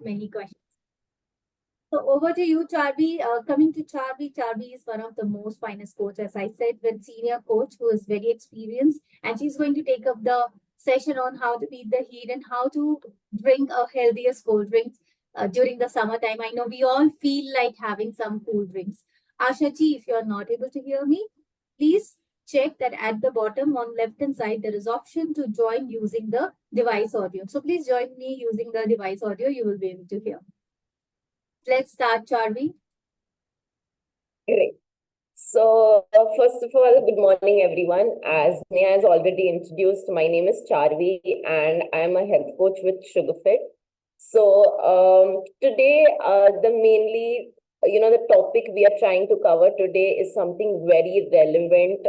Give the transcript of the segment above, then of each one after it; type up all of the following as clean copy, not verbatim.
many questions. So over to you, Charvi. Coming to Charvi, Charvi is one of the most finest coach, as I said, with senior coach who is very experienced, and she's going to take up the session on how to beat the heat and how to drink a healthiest cold drinks during the summertime. I know we all feel like having some cool drinks. Asha ji, if you are not able to hear me, please check that at the bottom on left hand side there is option to join using the device audio. So please join me using the device audio. You will be able to hear. Let's start, Charvi. Great. So, first of all, good morning, everyone. As Neha has already introduced, my name is Charvi, and I'm a health coach with SugarFit. So, today, the topic we are trying to cover today is something very relevant,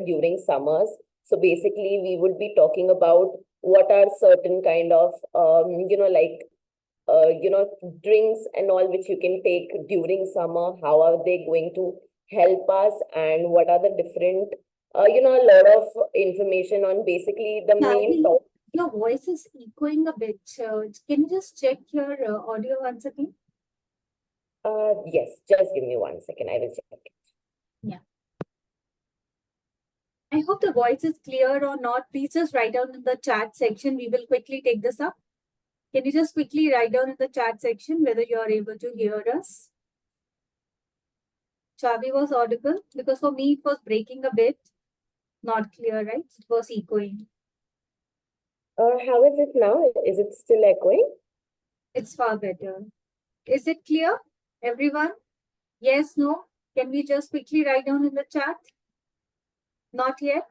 during summers. So, basically, we would be talking about what are certain kind of, uh, you know, drinks and all which you can take during summer. How are they going to help us, and what are the different, a lot of information on basically the main Charvi, topic. your voice is echoing a bit. Can you just check your audio once again? Yes, just give me 1 second. I will check. Yeah. I hope the voice is clear or not. Please just write down in the chat section. We will quickly take this up. Can you just quickly write down in the chat section whether you are able to hear us? Chavi was audible because for me it was breaking a bit. Not clear, right? It was echoing. How is it now? Is it still echoing? It's far better. Is it clear, everyone? Yes, no? Can we just quickly write down in the chat? Not yet?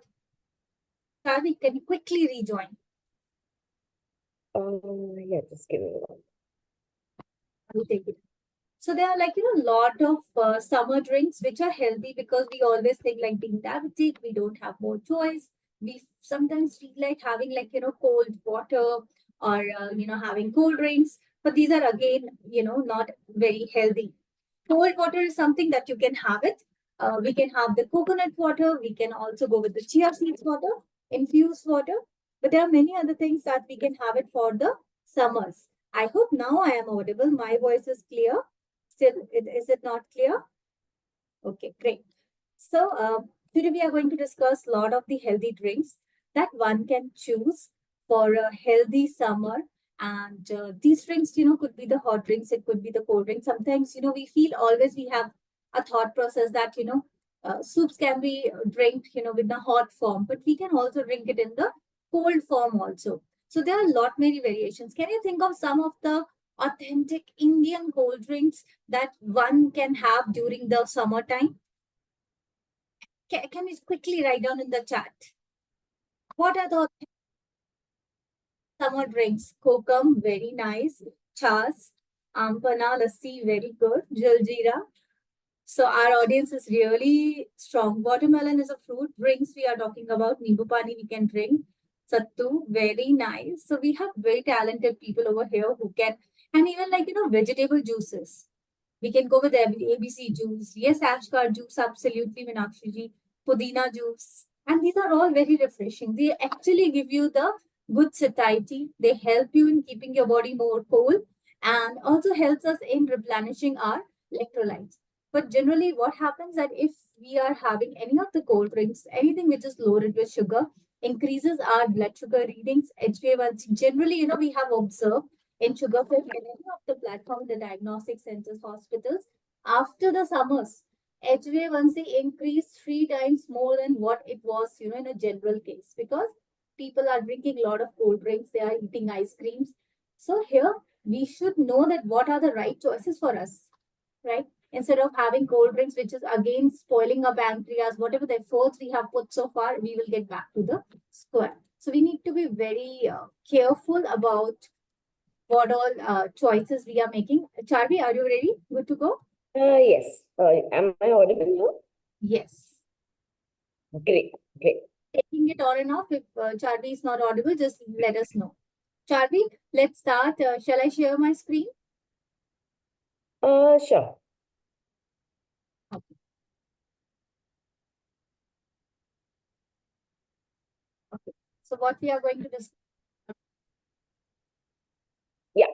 Chavi, can you quickly rejoin? Yeah, just give me one. I'll take it. So there are a lot of summer drinks which are healthy because we always think like being diabetic, we don't have more choice. We sometimes feel like having cold water or, having cold drinks. But these are again, not very healthy. Cold water is something that you can have it. We can have the coconut water. We can also go with the chia seeds water, infused water. But there are many other things that we can have it for the summers. I hope now I am audible. My voice is clear. Still, is it not clear? Okay, great. So today we are going to discuss a lot of the healthy drinks that one can choose for a healthy summer. And these drinks, could be the hot drinks, it could be the cold drinks. Sometimes, we feel always we have a thought process that, soups can be drank, with the hot form, but we can also drink it in the cold form also. So there are a lot many variations. Can you think of some of the authentic Indian cold drinks that one can have during the summertime? Can you quickly write down in the chat? What are the summer drinks? Kokum, very nice. Chas, Ampana, Lassi, very good. Jaljeera. So our audience is really strong. Watermelon is a fruit. Drinks we are talking about. Nimbu pani we can drink. Sattu, very nice. So we have very talented people over here who can, and even vegetable juices. We can go with ABC juice. Yes, Ashgar juice, absolutely, Meenakshi ji. Pudina juice. And these are all very refreshing. They actually give you the good satiety. They help you in keeping your body more cool and also helps us in replenishing our electrolytes. But generally, what happens that if we are having any of the cold drinks, anything which is loaded with sugar, increases our blood sugar readings, HbA1c. Generally, we have observed in sugar-fed and any of the platform, the diagnostic centers, hospitals, after the summers, HbA1c increased 3 times more than what it was, in a general case because people are drinking a lot of cold drinks, they are eating ice creams. So here we should know that what are the right choices for us, right? Instead of having cold drinks, which is again spoiling our pancreas, whatever the efforts we have put so far, we will get back to the square. So we need to be very careful about what all choices we are making. Charvi, are you ready? Good to go? Yes. Am I audible now? Yes. Great, great. Taking it on and off. If Charvi is not audible, just let us know. Charvi, let's start. Shall I share my screen? Sure. Okay. Okay. So what we are going to discuss? Yeah.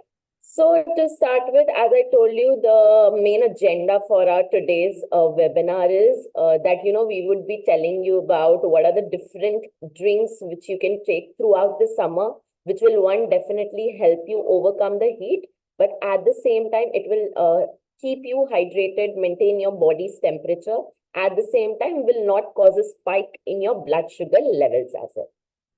So to start with, as I told you, the main agenda for our today's webinar is that, we would be telling you about what are the different drinks which you can take throughout the summer, which will one definitely help you overcome the heat, but at the same time, it will keep you hydrated, maintain your body's temperature. At the same time, will not cause a spike in your blood sugar levels as well.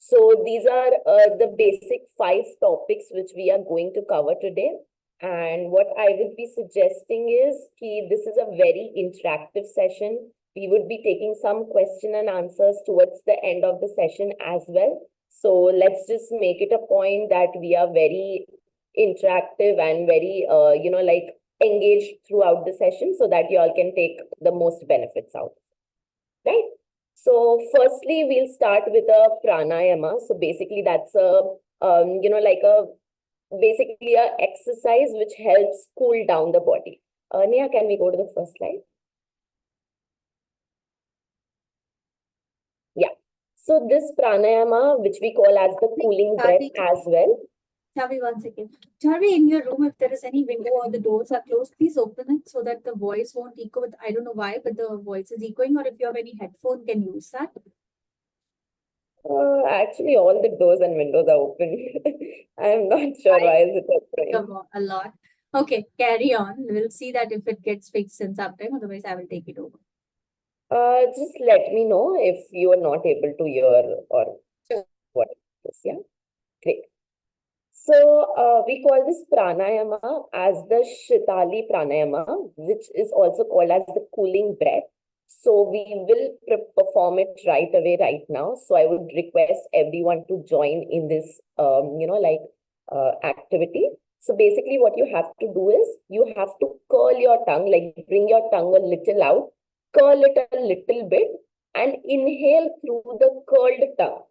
So these are the basic 5 topics which we are going to cover today. And what I would be suggesting is this is a very interactive session. We would be taking some question and answers towards the end of the session as well. So let's just make it a point that we are very interactive and very, like engaged throughout the session so that you all can take the most benefits out. Right? So firstly, we'll start with a pranayama. So basically that's like a basically a exercise which helps cool down the body. Neha, can we go to the first slide? Yeah. So this pranayama, which we call as the cooling breath as well. Chavi, 1 second. Chavi, in your room, if there is any window or the doors are closed, please open it so that the voice won't echo. With, I don't know why, but the voice is echoing. Or if you have any headphone, can use that. Actually, all the doors and windows are open. I'm not sure why is it opening. Come on, a lot. Okay, carry on. We'll see that if it gets fixed in some time. Otherwise, I will take it over. Just let me know if you are not able to hear or what it is. Yeah, great. So we call this pranayama as the Shitali pranayama, which is also called as the cooling breath. So we will perform it right away, right now. So I would request everyone to join in this, activity. So basically what you have to do is you have to curl your tongue, like bring your tongue a little out, curl it a little bit and inhale through the curled tongue.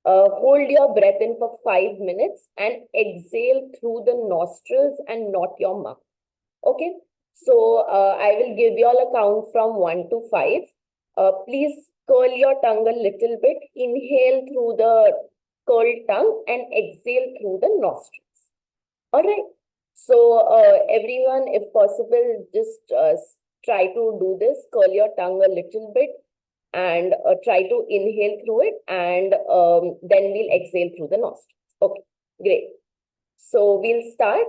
Hold your breath in for 5 minutes and exhale through the nostrils and not your mouth. Okay. So I will give you all a count from 1 to 5. Please curl your tongue a little bit. Inhale through the curled tongue and exhale through the nostrils. All right. So everyone, if possible, just try to do this. Curl your tongue a little bit and try to inhale through it and then we'll exhale through the nostrils. Okay, great. So we'll start.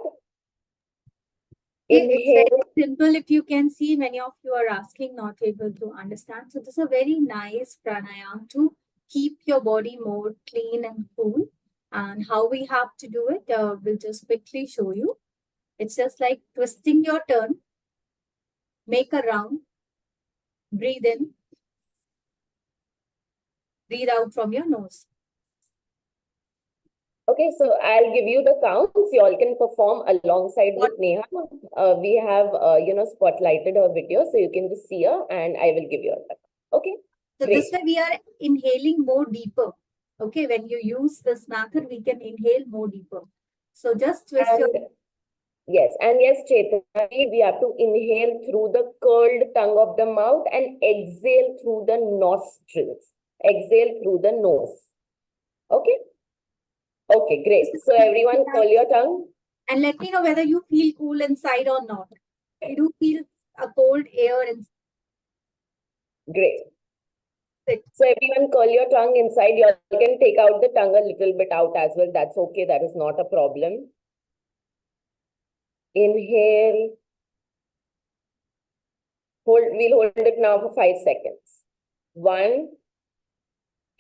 It's very Inhale. simple. If you can see, many of you are asking, not able to understand. So this is a very nice pranayama to keep your body more clean and cool. And how we have to do it, we'll just quickly show you. It's just like twisting your turn, make a round, breathe in, breathe out from your nose. Okay, so I'll give you the counts. You all can perform alongside with Neha. We have, spotlighted her video, so you can just see her and I will give you a okay. So Great. this way we are inhaling more deeper. Okay, when you use this method, we can inhale more deeper. So just twist your... Yes, and yes, Chetani, we have to inhale through the curled tongue of the mouth and exhale through the nostrils. Exhale through the nose. Okay? Okay, great. So everyone curl your tongue. And let me know whether you feel cool inside or not. You do feel a cold air inside. Great. So everyone curl your tongue inside. You can take out the tongue a little bit out as well. That's okay. That is not a problem. Inhale. We'll hold it now for 5 seconds. 1,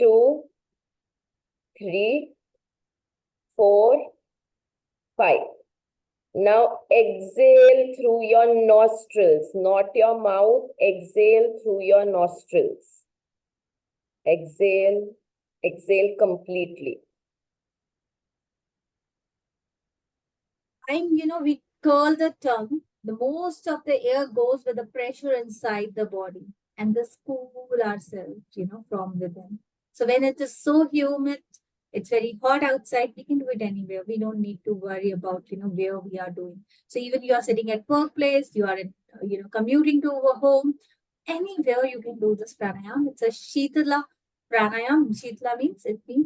2, 3, 4, 5. Now exhale through your nostrils, not your mouth. Exhale through your nostrils. Exhale, exhale completely. We curl the tongue. The most of the air goes with the pressure inside the body and this cool ourselves, from within. So when it is so humid, it's very hot outside, we can do it anywhere. We don't need to worry about, where we are doing. So even you are sitting at workplace, you are, commuting to a home, anywhere you can do this pranayama. It's a Shitala pranayama. Shitala means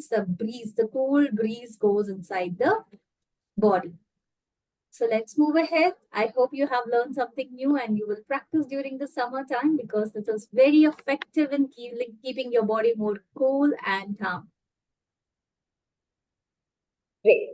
the breeze, the cool breeze goes inside the body. So let's move ahead. I hope you have learned something new and you will practice during the summertime because this is very effective in keeping your body more cool and calm. Great.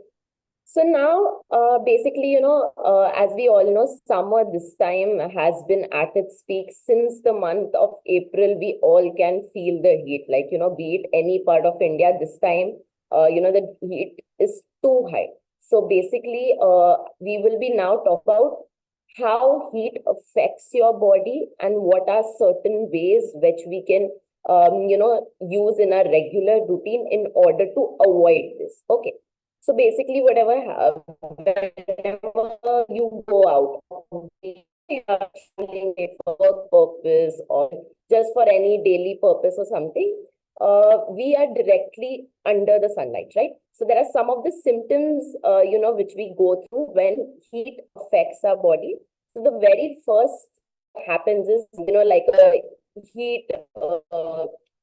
So now, basically, as we all know, summer this time has been at its peak since the month of April. We all can feel the heat, like, be it any part of India this time, the heat is too high. So basically, we will be now talk about how heat affects your body and what are certain ways which we can, use in our regular routine in order to avoid this. Okay. So basically, whenever you go out, you are traveling for work purpose or just for any daily purpose or something, we are directly under the sunlight, right? So there are some of the symptoms, which we go through when heat affects our body. So the very first happens is, like a heat,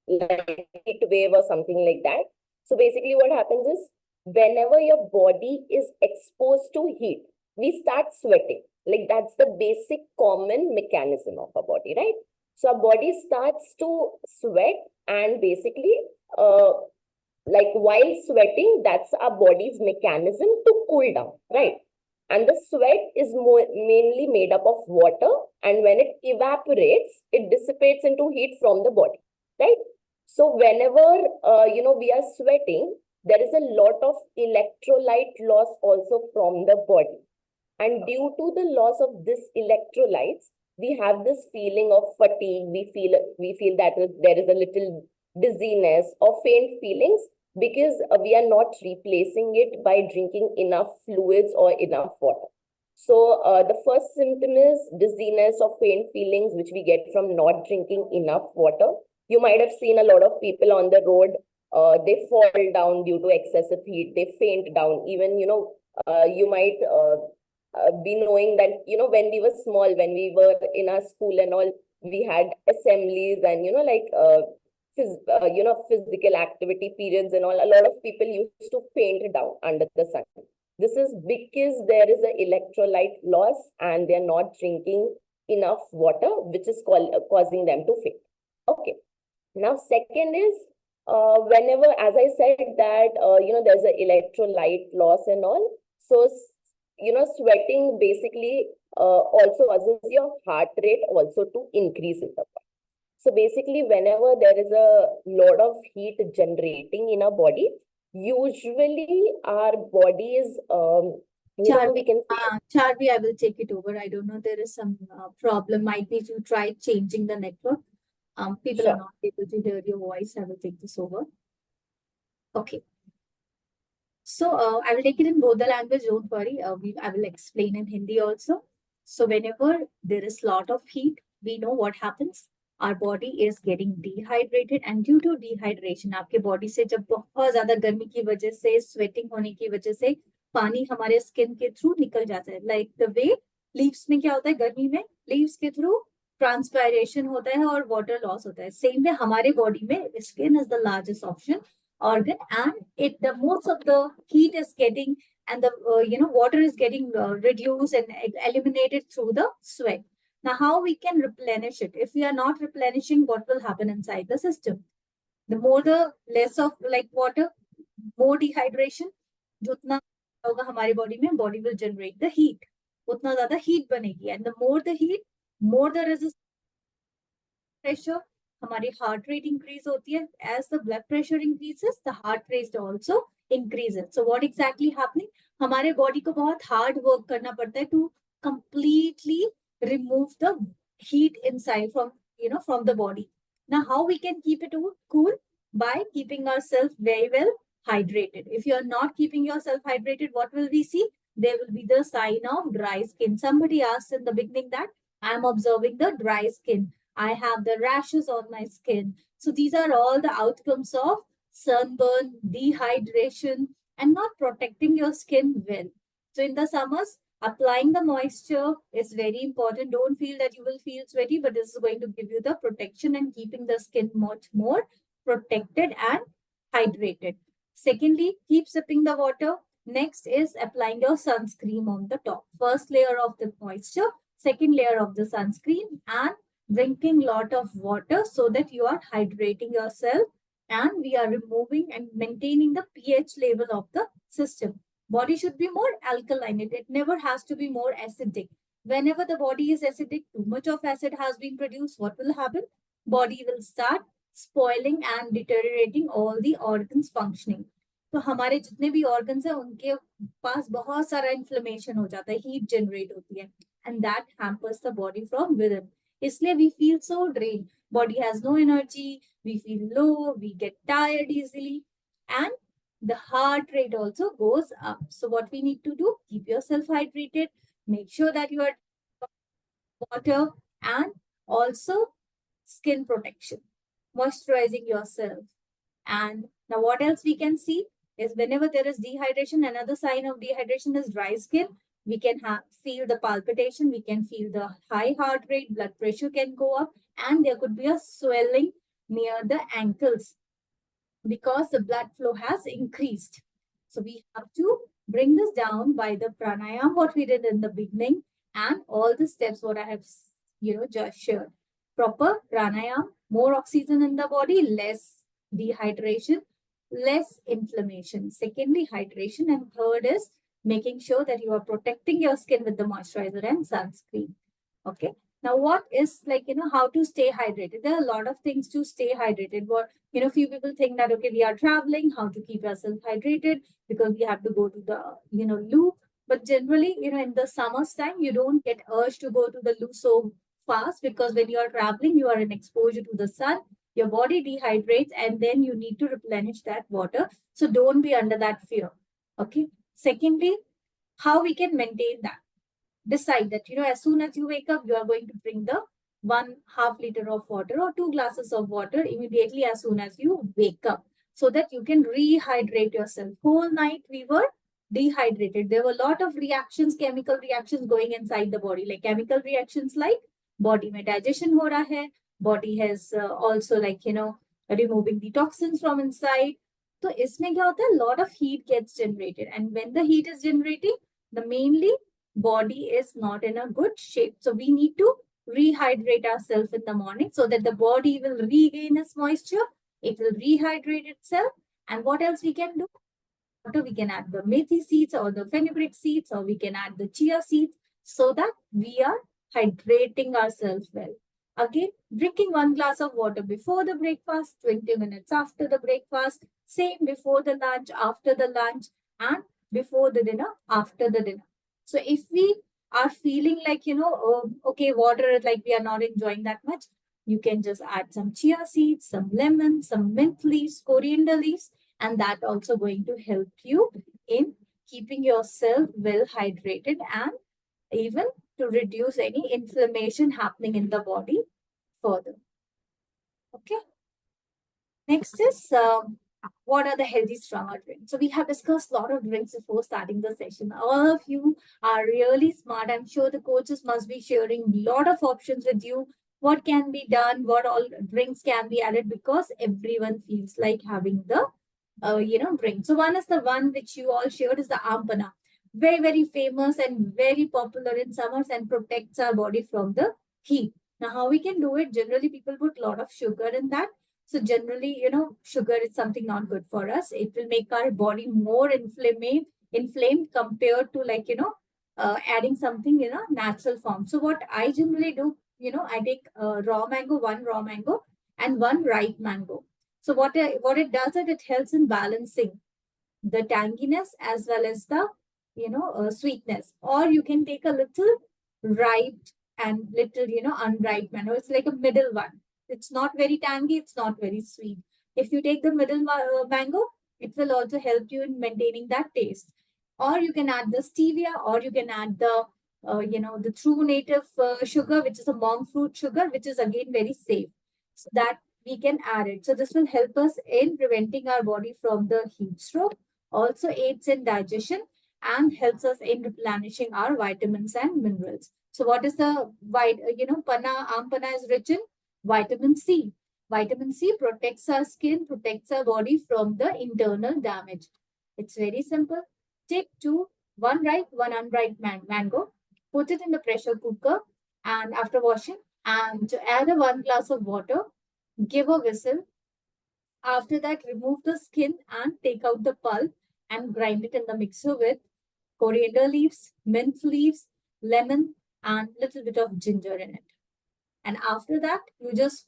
like heat wave or something like that. So basically, what happens is whenever your body is exposed to heat, we start sweating. Like that's the basic common mechanism of our body, right? So our body starts to sweat and basically, like while sweating, that's our body's mechanism to cool down, right? And the sweat is mainly made up of water, and when it evaporates, it dissipates into heat from the body, right? So whenever we are sweating, there is a lot of electrolyte loss also from the body. And due to the loss of this electrolytes, we have this feeling of fatigue. We feel that there is a little dizziness or faint feelings because we are not replacing it by drinking enough fluids or enough water. So the first symptom is dizziness or faint feelings, which we get from not drinking enough water. You might have seen a lot of people on the road. They fall down due to excessive heat. They faint down. Even, you might be knowing that, when we were small, when we were in our school and all, we had assemblies and, like, physical activity periods and all. A lot of people used to faint down under the sun. This is because there is an electrolyte loss and they're not drinking enough water, which is causing them to faint. Okay. Now, second is whenever, as I said, that there's an electrolyte loss and all. So sweating basically also causes your heart rate also to increase in the body. So basically, whenever there is a lot of heat generating in our body, usually our body is, we Charvi, can say, Charvi, I will take it over. I don't know. There is some problem. Might be to try changing the network. People are sure. not able to hear your voice. I will take this over. Okay. So I will take it in both the language. Don't worry. I will explain in Hindi also. So whenever there is lot of heat, we know what happens. Our body is getting dehydrated, and due to dehydration, आपके body से जब बहुत ज्यादा गर्मी की वजह से sweating होने की वजह से पानी हमारे skin के through निकल जाता है. Like the way leaves में क्या होता है गर्मी में leaves के through transpiration होता है और water loss होता है. Same way हमारे body में skin is the largest organ, and it the most of the heat is getting and the water is getting reduced and eliminated through the sweat. Now how we can replenish it? If we are not replenishing, what will happen inside the system? The more the less of like water, more dehydration. जितना होगा हमारी body में, body will generate the heat, उतना ज्यादा heat बनेगी, and the more the heat, more the resistance pressure, हमारी heart rate increase होती है. As the blood pressure increases, the heart rate also increases. So what exactly happening? हमारे body को बहुत hard work करना पड़ता है to completely remove the heat inside from the body. Now how we can keep it cool? By keeping ourselves very well hydrated. If you are not keeping yourself hydrated, what will we see? There will be the sign of dry skin. Somebody asked in the beginning that I am observing the dry skin. I have the rashes on my skin. So these are all the outcomes of sunburn, dehydration, and not protecting your skin well. So in the summers, applying the moisture is very important. Don't feel that you will feel sweaty, but this is going to give you the protection and keeping the skin much more protected and hydrated. Secondly, keep sipping the water. Next is applying your sunscreen on the top. First layer of the moisture, second layer of the sunscreen, and drinking lot of water so that you are hydrating yourself, and we are removing and maintaining the pH level of the system. Body should be more alkaline. It never has to be more acidic. Whenever the body is acidic, too much of acid has been produced, what will happen? Body will start spoiling and deteriorating all the organs functioning. तो हमारे जितने भी organs हैं उनके पास बहुत सारा inflammation हो जाता है, हीट जनरेट होती है, and that hampers the body from within. इसलिए we feel so drain, body has no energy, we feel low, we get tired easily, and the heart rate also goes up. So what we need to do, keep yourself hydrated, make sure that you are water, and also skin protection, moisturizing yourself. And now what else we can see is whenever there is dehydration, another sign of dehydration is dry skin. We can feel the palpitation, we can feel the high heart rate, blood pressure can go up, and there could be a swelling near the ankles because the blood flow has increased. So we have to bring this down by the pranayam, what we did in the beginning, and all the steps what I have, just shared. Proper pranayam, more oxygen in the body, less dehydration, less inflammation. Secondly, hydration, and third is making sure that you are protecting your skin with the moisturizer and sunscreen. Okay. Now, what is like, how to stay hydrated? There are a lot of things to stay hydrated. What, few people think that, okay, we are traveling, how to keep ourselves hydrated because we have to go to the, loo. But generally, in the summer's time, you don't get urged to go to the loo so fast because when you are traveling, you are in exposure to the sun, your body dehydrates, and then you need to replenish that water. So don't be under that fear. Okay. Secondly, how we can maintain that? Decide that, as soon as you wake up, you are going to drink the 1/2 liter of water or 2 glasses of water immediately as soon as you wake up so that you can rehydrate yourself. Whole night we were dehydrated. There were a lot of reactions, chemical reactions going inside the body, like chemical reactions like body mein digestion ho raha hai, body has also like, removing the toxins from inside. So isme kya hota hai? Lot of heat gets generated, and when the heat is generating, the mainly body is not in a good shape. So we need to rehydrate ourselves in the morning so that the body will regain its moisture. It will rehydrate itself. And what else we can do? We can add the methi seeds or the fenugreek seeds, or we can add the chia seeds so that we are hydrating ourselves well. Again, drinking 1 glass of water before the breakfast, 20 minutes after the breakfast, same before the lunch, after the lunch, and before the dinner, after the dinner. So if we are feeling like, okay, water is like we are not enjoying that much, you can just add some chia seeds, some lemon, some mint leaves, coriander leaves, and that also going to help you in keeping yourself well hydrated and even to reduce any inflammation happening in the body further. Okay. Next is what are the healthy stronger drinks? So we have discussed a lot of drinks before starting the session. All of you are really smart. I'm sure the coaches must be sharing a lot of options with you. What can be done? What all drinks can be added? Because everyone feels like having the drink. So one is the one which you all shared is the ampana. Very, very famous and very popular in summers and protects our body from the heat. Now, how we can do it? Generally, people put a lot of sugar in that. So generally, sugar is something not good for us. It will make our body more inflamed compared to like, adding something in a natural form. So what I generally do, I take one raw mango and one ripe mango. So what it does is it helps in balancing the tanginess as well as the sweetness. Or you can take a little ripe and little unripe mango. It's like a middle one. It's not very tangy, it's not very sweet. If you take the middle mango, it will also help you in maintaining that taste. Or you can add the stevia, or you can add the the true native sugar, which is a monk fruit sugar, which is again very safe. So that we can add it. So this will help us in preventing our body from the heat stroke, also aids in digestion and helps us in replenishing our vitamins and minerals. So what is the ampana is rich in vitamin C. Vitamin C protects our skin, protects our body from the internal damage. It's very simple. Take two, one ripe, one unripe mango, put it in the pressure cooker, and after washing, and add a 1 glass of water, give a whistle. After that, remove the skin and take out the pulp and grind it in the mixer with coriander leaves, mint leaves, lemon, and little bit of ginger in it. And after that, you just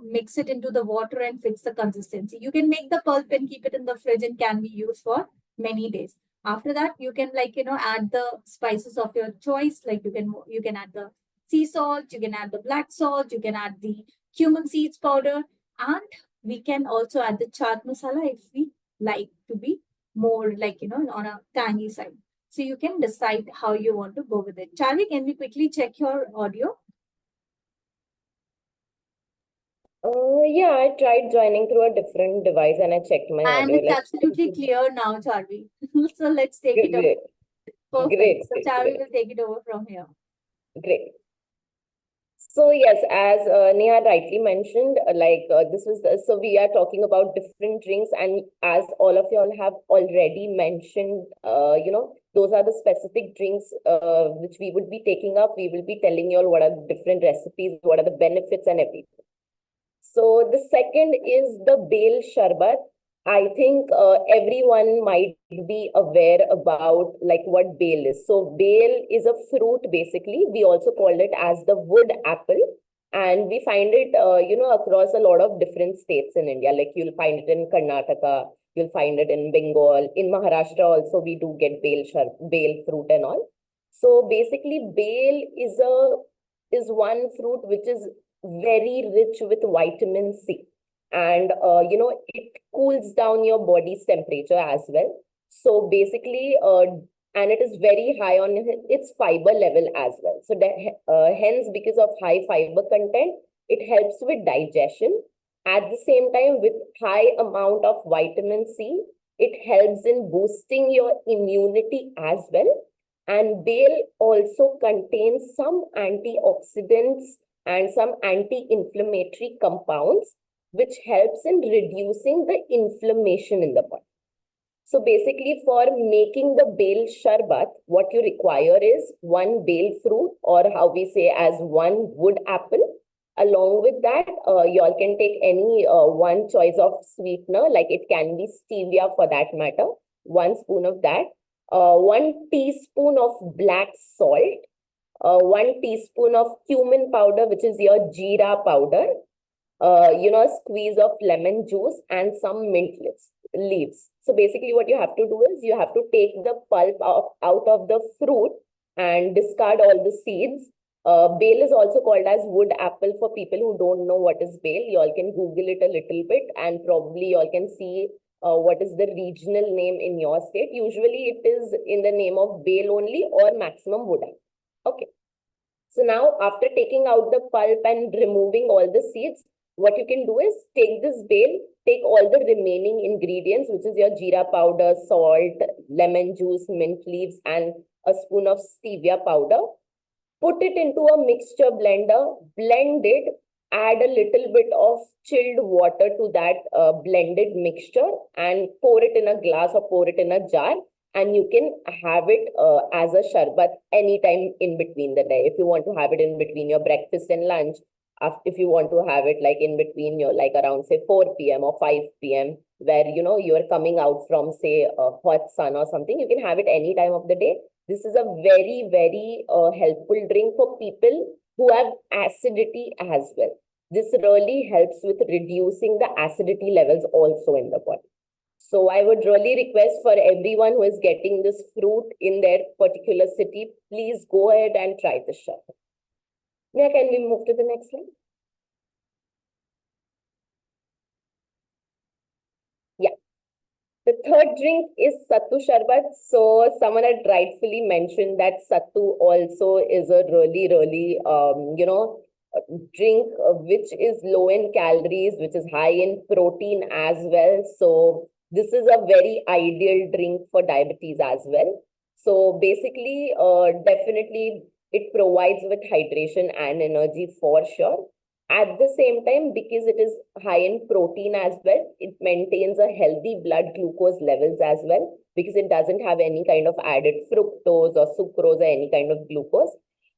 mix it into the water and fix the consistency. You can make the pulp and keep it in the fridge and can be used for many days. After that, you can add the spices of your choice. Like you can add the sea salt, you can add the black salt, you can add the cumin seeds powder, and we can also add the chaat masala if we like to be more on a tangy side. So you can decide how you want to go with it. Charlie, can we quickly check your audio? Yeah, I tried joining through a different device and I checked my And audio. it's Let's absolutely clear now, Charvi. So let's take it over. great, Perfect. great, So great, Charvi great, will take it over from here. great. So yes, as Neha rightly mentioned, so we are talking about different drinks, and as all of y'all have already mentioned, those are the specific drinks which we would be taking up. We will be telling y'all what are the different recipes, what are the benefits, and everything. So the second is the Bale Sharbat. I think everyone might be aware about like what Bale is. So Bale is a fruit basically. We also call it as the wood apple. And we find it, across a lot of different states in India. Like you'll find it in Karnataka, you'll find it in Bengal. In Maharashtra also we do get bale fruit and all. So basically, bale is one fruit which is very rich with vitamin C. And it cools down your body's temperature as well. So basically, and it is very high on its fiber level as well. So that, hence, because of high fiber content, it helps with digestion. At the same time, with high amount of vitamin C, it helps in boosting your immunity as well. And bale also contains some antioxidants and some anti-inflammatory compounds, which helps in reducing the inflammation in the body. So basically, for making the bale sharbat, what you require is one bale fruit, or how we say as one wood apple. Along with that, you all can take any one choice of sweetener, like it can be stevia for that matter, 1 spoon of that, 1 teaspoon of black salt, 1 teaspoon of cumin powder, which is your jeera powder, a squeeze of lemon juice and some mint leaves. So basically what you have to do is you have to take the pulp out of the fruit and discard all the seeds. Bale is also called as wood apple for people who don't know what is bale. You all can Google it a little bit and probably you all can see what is the regional name in your state. Usually it is in the name of bale only or maximum wood apple. Okay. So now after taking out the pulp and removing all the seeds, what you can do is take this bale, take all the remaining ingredients, which is your jeera powder, salt, lemon juice, mint leaves, and a spoon of stevia powder. Put it into a mixture blender, blend it, add a little bit of chilled water to that blended mixture and pour it in a glass or pour it in a jar, and you can have it as a sharbat anytime in between the day. If you want to have it in between your breakfast and lunch, if you want to have it like in between your like around say 4 p.m. or 5 p.m., where you are coming out from say a hot sun or something, you can have it any time of the day. This is a very, very helpful drink for people who have acidity as well. This really helps with reducing the acidity levels also in the body. So I would really request for everyone who is getting this fruit in their particular city, please go ahead and try this shot. Now, can we move to the next slide? Yeah. The third drink is Sattu Sharbat. So someone had rightfully mentioned that Sattu also is a really, really, drink which is low in calories, which is high in protein as well. So this is a very ideal drink for diabetes as well. So basically, definitely it provides with hydration and energy for sure. At the same time, because it is high in protein as well, it maintains a healthy blood glucose levels as well, because it doesn't have any kind of added fructose or sucrose or any kind of glucose.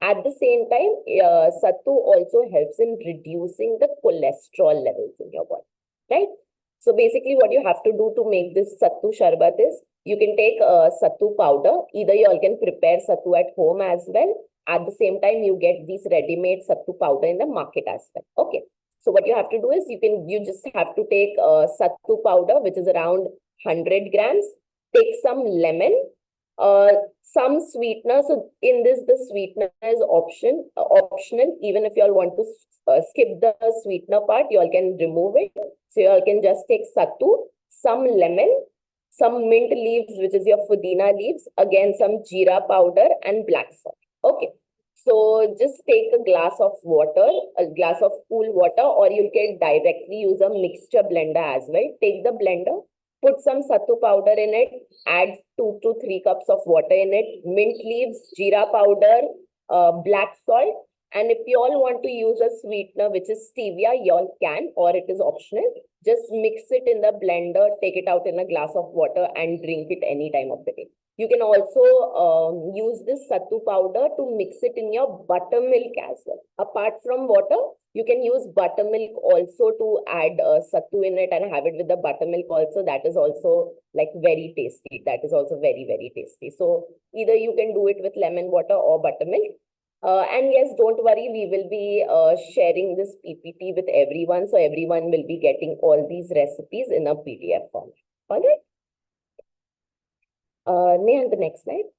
At the same time, sattu also helps in reducing the cholesterol levels in your body, right? So basically, what you have to do to make this sattu sharbat is you can take sattu powder. Either you all can prepare sattu at home as well. At the same time, you get these ready-made sattu powder in the market as well. Okay. So what you have to do is you just have to take sattu powder, which is around 100 grams. Take some lemon, some sweetener. So in this, the sweetener is optional. Even if you all want to skip the sweetener part, you all can remove it. So you all can just take sattu, some lemon, some mint leaves, which is your pudina leaves, again some jeera powder and black salt. Okay. So just take a glass of water, a glass of cool water, or you can directly use a mixture blender as well. Take the blender, put some sattu powder in it, add 2 to 3 cups of water in it, mint leaves, jeera powder, black salt. And if you all want to use a sweetener, which is stevia, you all can, or it is optional. Just mix it in the blender, take it out in a glass of water and drink it any time of the day. You can also use this sattu powder to mix it in your buttermilk as well. Apart from water, you can use buttermilk also to add sattu in it and have it with the buttermilk also. That is also like very tasty. That is also very, very tasty. So either you can do it with lemon water or buttermilk. And yes, don't worry, we will be sharing this PPT with everyone. So everyone will be getting all these recipes in a PDF form. All right. Neha, the next slide.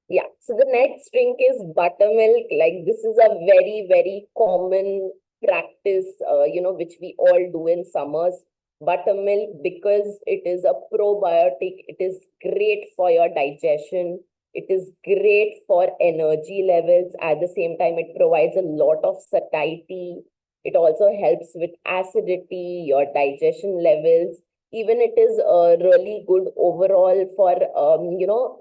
Yeah, so the next drink is buttermilk. Like this is a very, very common practice, which we all do in summers. Buttermilk, because it is a probiotic, it is great for your digestion. It is great for energy levels. At the same time, it provides a lot of satiety. It also helps with acidity, your digestion levels. Even it is really good overall for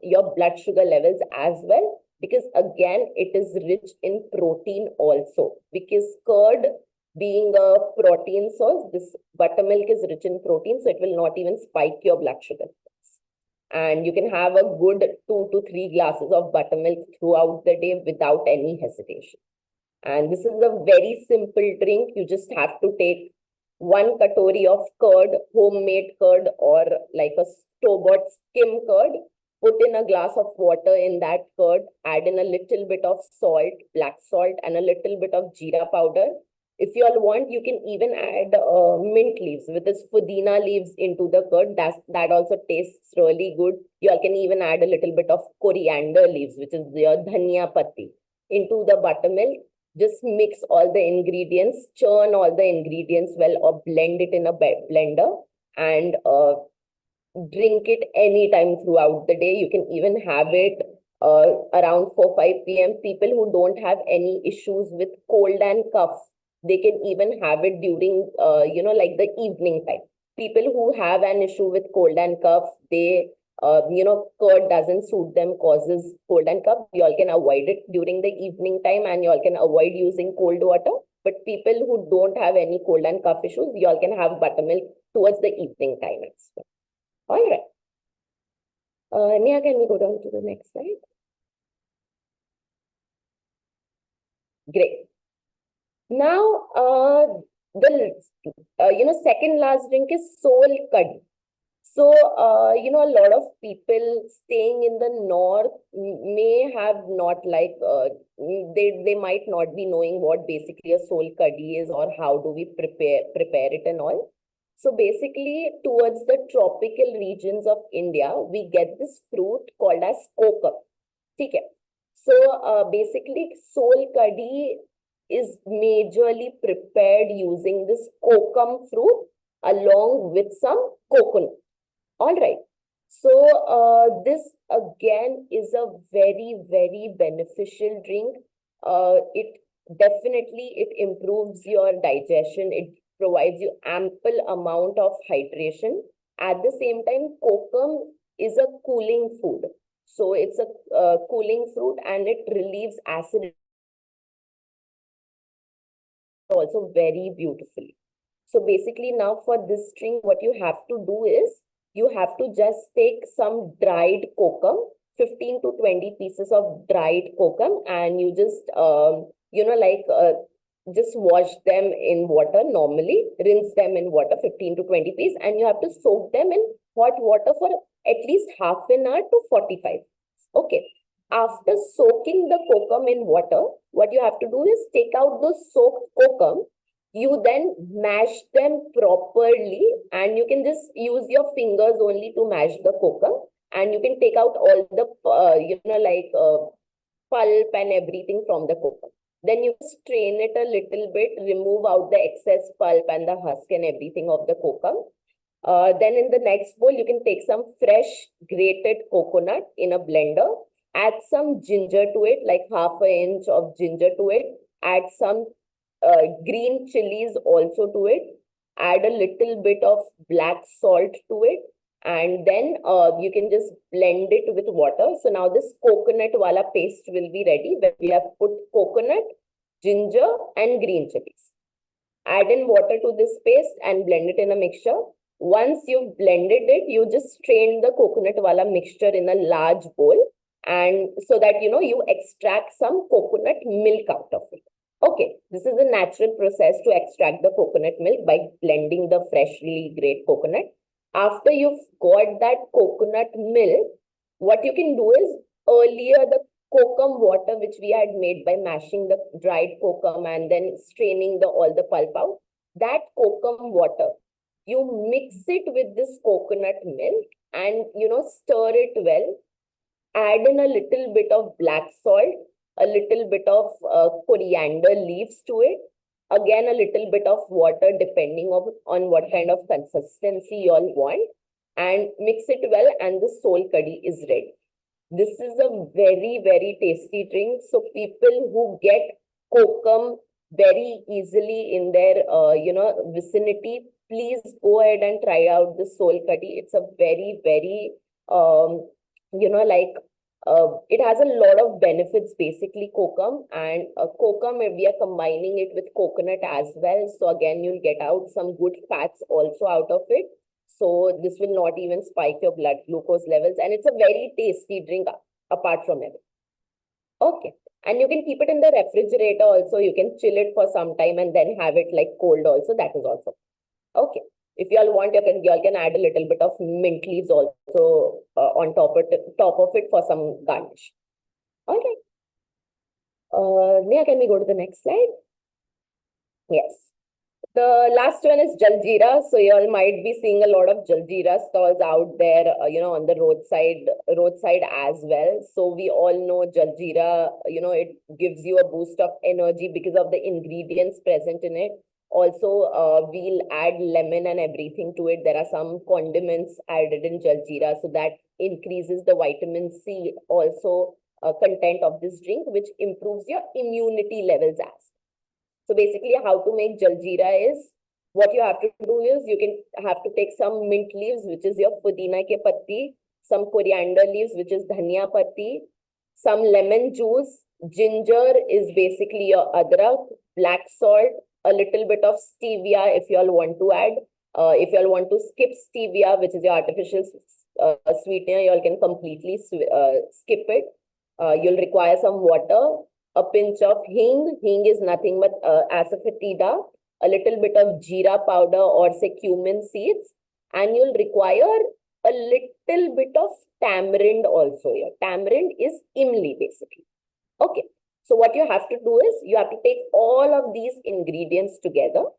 your blood sugar levels as well, because again it is rich in protein also, because curd being a protein source, this buttermilk is rich in protein, so it will not even spike your blood sugar. And you can have a good 2 to 3 glasses of buttermilk throughout the day without any hesitation. And this is a very simple drink. You just have to take 1 katori of curd, homemade curd, or like a store-bought skim curd. Put in a glass of water in that curd, add in a little bit of salt, black salt, and a little bit of jeera powder. If you all want, you can even add mint leaves, with this pudina leaves into the curd. That also tastes really good. You all can even add a little bit of coriander leaves, which is your dhania patti, into the buttermilk. Just mix all the ingredients, churn all the ingredients well, or blend it in a blender, and drink it anytime throughout the day. You can even have it around 4 5 p.m. People who don't have any issues with cold and cough, they can even have it during like the evening time. People who have an issue with cold and cough, they curd doesn't suit them, causes cold and cough. You all can avoid it during the evening time, and you all can avoid using cold water. But people who don't have any cold and cough issues, you all can have buttermilk towards the evening time as well. All right. Neha, can we go down to the next slide? Great. Now, the second last drink is soul curd. So, a lot of people staying in the north may have not they might not be knowing what basically a soul curry is, or how do we prepare it and all. So basically, towards the tropical regions of India, we get this fruit called as kokum. Okay. So basically, soul curry is majorly prepared using this kokum fruit along with some coconut. All right. So this again is a very, very beneficial drink. It improves your digestion. It provides you ample amount of hydration. At the same time, kokum is a cooling food. So it's a cooling fruit, and it relieves acid also very beautifully. So basically now for this drink, what you have to do is you have to just take some dried kokum, 15 to 20 pieces of dried kokum, and you just, just wash them in water normally, rinse them in water, 15 to 20 pieces, and you have to soak them in hot water for at least half an hour to 45. Okay. After soaking the kokum in water, what you have to do is take out the soaked kokum. You then mash them properly, and you can just use your fingers only to mash the kokum, and you can take out all the pulp and everything from the kokum. Then you strain it a little bit, remove out the excess pulp and the husk and everything of the kokum. Then in the next bowl, you can take some fresh grated coconut in a blender, add some ginger to it, like half an inch of ginger to it, add some green chilies also to it, add a little bit of black salt to it, and then you can just blend it with water. So now this coconut wala paste will be ready, where we have put coconut, ginger, and green chilies. Add in water to this paste and blend it in a mixture. Once you've blended it, you just strain the coconut wala mixture in a large bowl, and so that you extract some coconut milk out of it. Okay, this is a natural process to extract the coconut milk by blending the freshly grated coconut. After you've got that coconut milk, what you can do is, earlier the kokum water which we had made by mashing the dried kokum and then straining all the pulp out, that kokum water, you mix it with this coconut milk and stir it well. Add in a little bit of black salt, a little bit of coriander leaves to it, again a little bit of water depending on what kind of consistency you all want, and mix it well, and the sol curry is ready. This is a very, very tasty drink. So people who get kokum very easily in their vicinity, please go ahead and try out the sol curry. It's a very, very it has a lot of benefits, basically, kokum. And kokum, we are combining it with coconut as well. So again, you'll get out some good fats also out of it. So this will not even spike your blood glucose levels. And it's a very tasty drink apart from it. Okay. And you can keep it in the refrigerator also. You can chill it for some time and then have it like cold also. That is also. Okay. If you all want, you all can add a little bit of mint leaves also on top of it for some garnish. All right. Neha, can we go to the next slide? Yes. The last one is jaljeera. So you all might be seeing a lot of jaljeera stalls out there, on the roadside as well. So we all know jaljeera, it gives you a boost of energy because of the ingredients present in it. Also, we'll add lemon and everything to it. There are some condiments added in jaljeera, so that increases the vitamin C also content of this drink, which improves your immunity levels as. So basically, how to make jaljeera is, what you have to do is, have to take some mint leaves, which is your pudina ke patti, some coriander leaves, which is dhania patti, some lemon juice, ginger is basically your adrak, black salt, a little bit of stevia if you all want to add. If you all want to skip stevia, which is your artificial sweetener, you all can completely skip it. You'll require some water, a pinch of hing. Hing is nothing but asafoetida, a little bit of jeera powder or say cumin seeds, and you'll require a little bit of tamarind also here. Tamarind is imli basically. Okay. So what you have to do is, you have to take all of these ingredients together,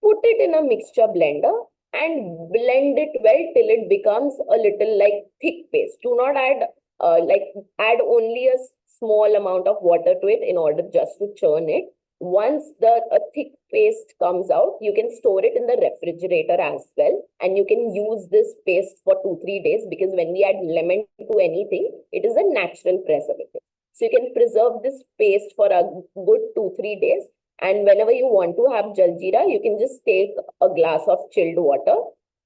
put it in a mixture blender and blend it well till it becomes a little like thick paste. Do not add add only a small amount of water to it in order just to churn it. Once a thick paste comes out, you can store it in the refrigerator as well, and you can use this paste for 2-3 days, because when we add lemon to anything, it is a natural preservative. So you can preserve this paste for a good 2-3 days. And whenever you want to have jaljeera, you can just take a glass of chilled water,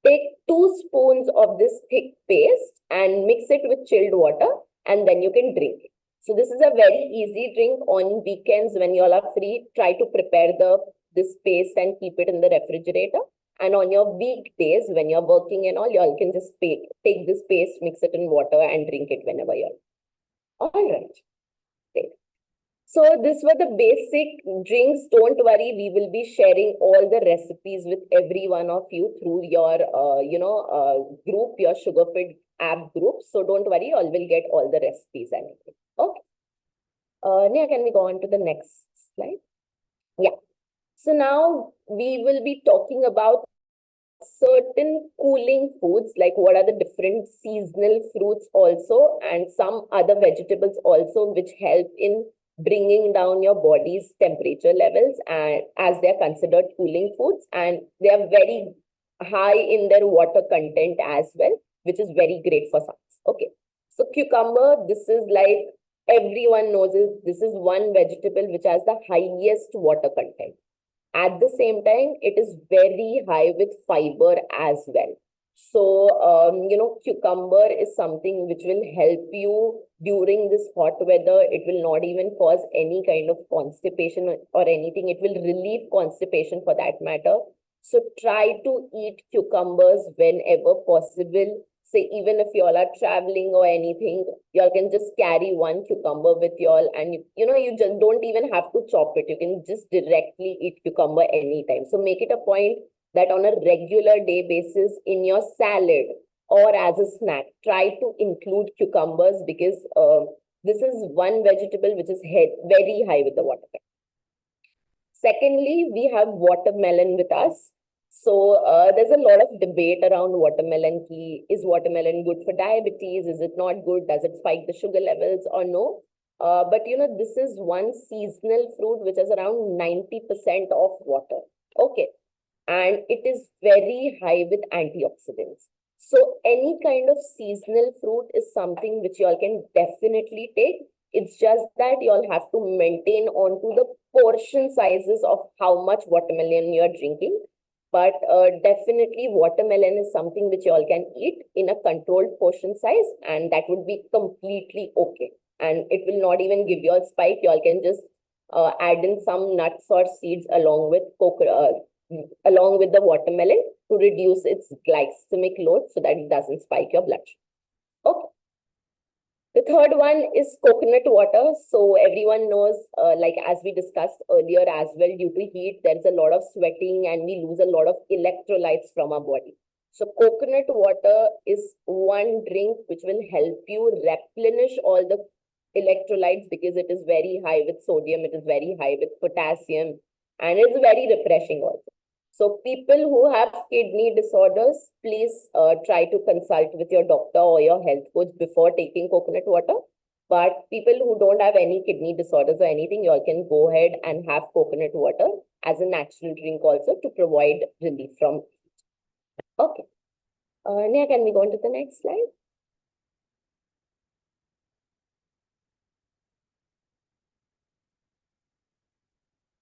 take 2 spoons of this thick paste and mix it with chilled water, and then you can drink it. So this is a very easy drink on weekends when you all are free. Try to prepare this paste and keep it in the refrigerator. And on your weekdays, when you're working and all, y'all can just take this paste, mix it in water, and drink it whenever you're. All right. Great. So these were the basic drinks. Don't worry, we will be sharing all the recipes with every one of you through your, group, your SugarFit app group. So don't worry, all will get all the recipes and everything. Okay. Neha, can we go on to the next slide? Yeah. So now we will be talking about certain cooling foods, like what are the different seasonal fruits also, and some other vegetables also, which help in bringing down your body's temperature levels, and as they're considered cooling foods, and they are very high in their water content as well, which is very great for science. Okay, so cucumber, this is like everyone knows it. This is one vegetable which has the highest water content. At the same time, it is very high with fiber as well. So, cucumber is something which will help you during this hot weather. It will not even cause any kind of constipation or anything. It will relieve constipation for that matter. So try to eat cucumbers whenever possible. Say, even if you all are traveling or anything, you all can just carry one cucumber with you all, and you just don't even have to chop it. You can just directly eat cucumber anytime. So make it a point that on a regular day basis in your salad or as a snack, try to include cucumbers, because this is one vegetable which is very high with the water content. Secondly, we have watermelon with us. So there's a lot of debate around watermelon. Is watermelon good for diabetes? Is it not good? Does it spike the sugar levels or no? But this is one seasonal fruit which is around 90% of water. Okay. And it is very high with antioxidants. So any kind of seasonal fruit is something which you all can definitely take. It's just that you all have to maintain onto the portion sizes of how much watermelon you're drinking. But definitely watermelon is something which you all can eat in a controlled portion size, and that would be completely okay. And it will not even give you a spike. You all can just add in some nuts or seeds along with along with the watermelon to reduce its glycemic load so that it doesn't spike your blood sugar. Okay. The third one is coconut water. So everyone knows, like as we discussed earlier as well, due to heat, there's a lot of sweating and we lose a lot of electrolytes from our body. So coconut water is one drink which will help you replenish all the electrolytes, because it is very high with sodium, it is very high with potassium, and it's very refreshing also. So people who have kidney disorders, please try to consult with your doctor or your health coach before taking coconut water. But people who don't have any kidney disorders or anything, you all can go ahead and have coconut water as a natural drink also to provide relief from. Okay. Neha, can we go on to the next slide?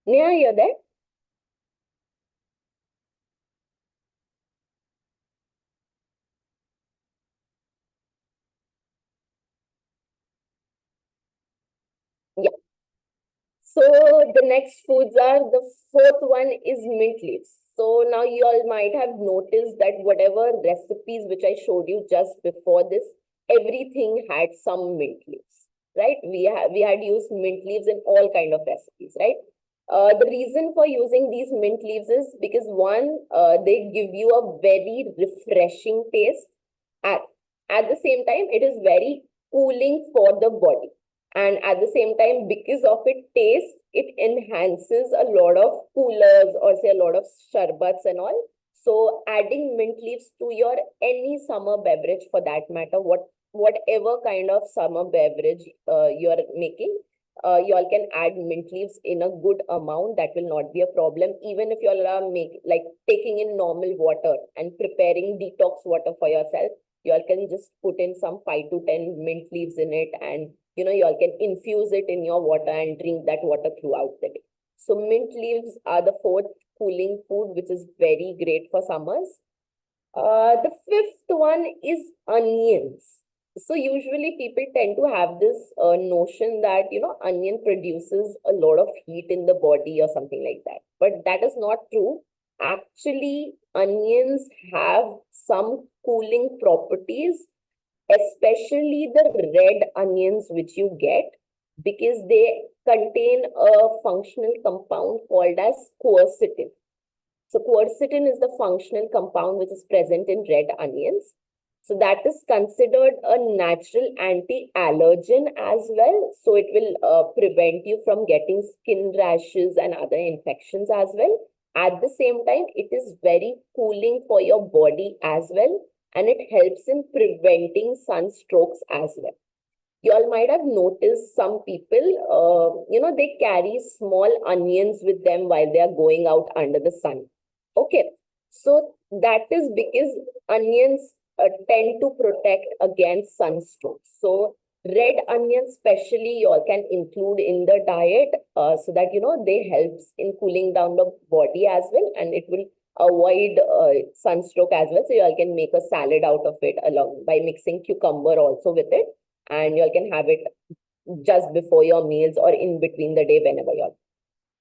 Neha, you're there? Yeah. So the next foods are, the fourth one is mint leaves. So now you all might have noticed that whatever recipes which I showed you just before this, everything had some mint leaves, right? We had used mint leaves in all kind of recipes, right? The reason for using these mint leaves is because one, they give you a very refreshing taste. At, at the same time, it is very cooling for the body, and at the same time, because of its taste, it enhances a lot of coolers or say a lot of sharbats and all. So adding mint leaves to your any summer beverage for that matter, whatever kind of summer beverage you're making, you all can add mint leaves in a good amount. That will not be a problem. Even if you all are like taking in normal water and preparing detox water for yourself, you all can just put in some 5 to 10 mint leaves in it, and you all can infuse it in your water and drink that water throughout the day. So mint leaves are the fourth cooling food, which is very great for summers. The fifth one is onions. So usually people tend to have this notion that, onion produces a lot of heat in the body or something like that. But that is not true. actually onions have some cooling properties, especially the red onions which you get, because they contain a functional compound called as quercetin. So quercetin is the functional compound which is present in red onions. So that is considered a natural anti-allergen as well. So it will prevent you from getting skin rashes and other infections as well. At the same time, it is very cooling for your body as well. And it helps in preventing sunstrokes as well. You all might have noticed some people, they carry small onions with them while they are going out under the sun. Okay, so that is because onions tend to protect against sunstroke. So red onions, especially, you all can include in the diet so that they helps in cooling down the body as well, and it will avoid sunstroke as well. So you all can make a salad out of it along by mixing cucumber also with it, and you all can have it just before your meals or in between the day whenever you're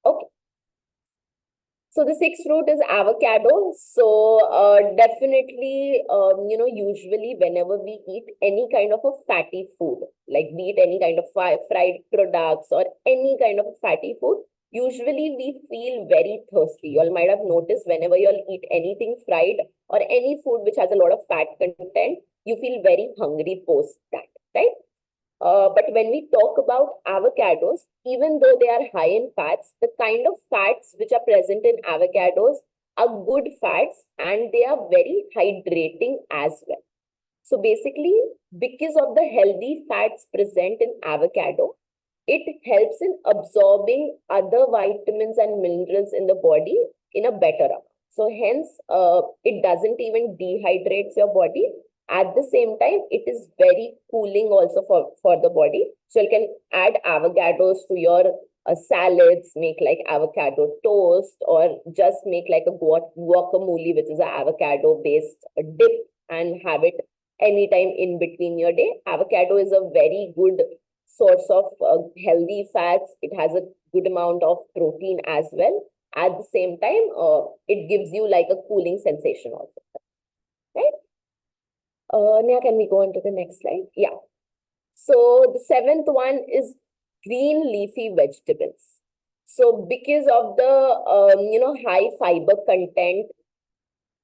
okay. So the sixth fruit is avocado. So definitely, usually whenever we eat any kind of a fatty food, like be it any kind of fried products or any kind of fatty food, usually we feel very thirsty. You all might have noticed whenever you all eat anything fried or any food which has a lot of fat content, you feel very hungry post that, right? But when we talk about avocados, even though they are high in fats, the kind of fats which are present in avocados are good fats and they are very hydrating as well. So basically, because of the healthy fats present in avocado, it helps in absorbing other vitamins and minerals in the body in a better amount. So hence, it doesn't even dehydrates your body. At the same time, it is very cooling also for the body. So you can add avocados to your salads, make like avocado toast, or just make like a guacamole, which is an avocado based dip, and have it anytime in between your day. Avocado is a very good source of healthy fats. It has a good amount of protein as well. At the same time, it gives you like a cooling sensation also, right? Now, can we go on to the next slide? Yeah. So the seventh one is green leafy vegetables. So because of the high fiber content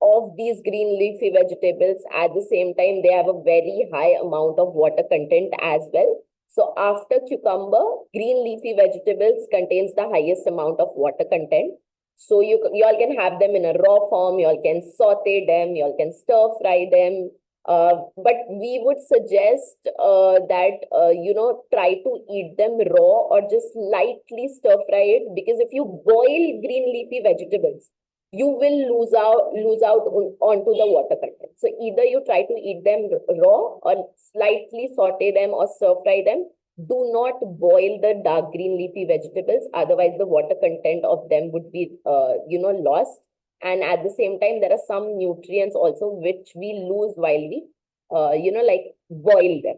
of these green leafy vegetables, at the same time they have a very high amount of water content as well. So after cucumber, green leafy vegetables contains the highest amount of water content. So you all can have them in a raw form, you all can saute them, you all can stir fry them. But we would suggest that try to eat them raw or just lightly stir fry it, because if you boil green leafy vegetables, you will lose out onto the water content. So either you try to eat them raw or slightly saute them or stir fry them. Do not boil the dark green leafy vegetables, otherwise the water content of them would be lost. And at the same time, there are some nutrients also which we lose while we like boil them.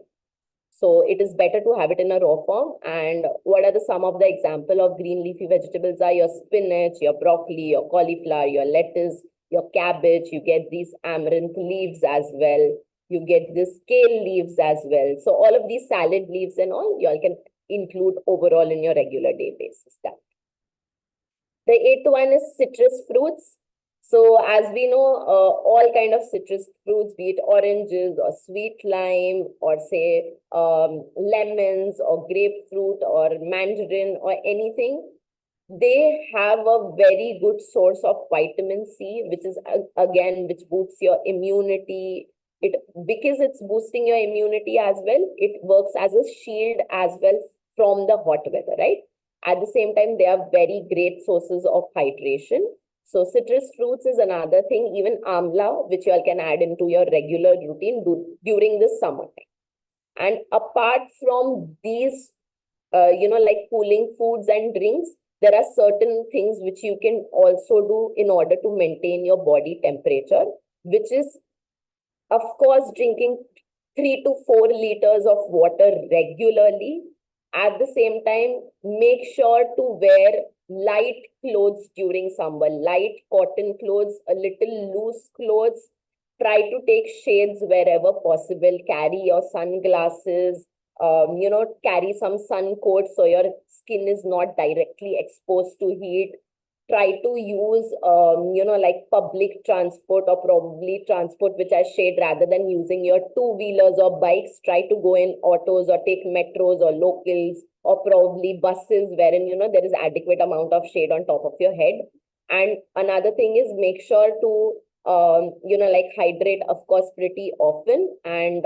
So it is better to have it in a raw form. And what are the some of the example of green leafy vegetables are your spinach, your broccoli, your cauliflower, your lettuce, your cabbage. You get these amaranth leaves as well. You get this kale leaves as well. So all of these salad leaves and all, you all can include overall in your regular day basis. That. The eighth one is citrus fruits. So as we know, all kind of citrus fruits, be it oranges or sweet lime or say lemons or grapefruit or mandarin or anything, they have a very good source of vitamin C, which is again, which boosts your immunity. Because it's boosting your immunity as well, it works as a shield as well from the hot weather, right? At the same time, they are very great sources of hydration. So citrus fruits is another thing, even amla, which you all can add into your regular routine during the summer. And apart from these, like cooling foods and drinks, there are certain things which you can also do in order to maintain your body temperature, which is, of course, drinking 3 to 4 liters of water regularly. At the same time, make sure to wear light clothes during summer, light cotton clothes, a little loose clothes. Try to take shades wherever possible. Carry your sunglasses. Carry some sun coat so your skin is not directly exposed to heat. Try to use like public transport, or probably transport which has shade, rather than using your two-wheelers or bikes. Try to go in autos or take metros or locals, or probably buses, wherein there is adequate amount of shade on top of your head. And another thing is, make sure to like hydrate, of course, pretty often. And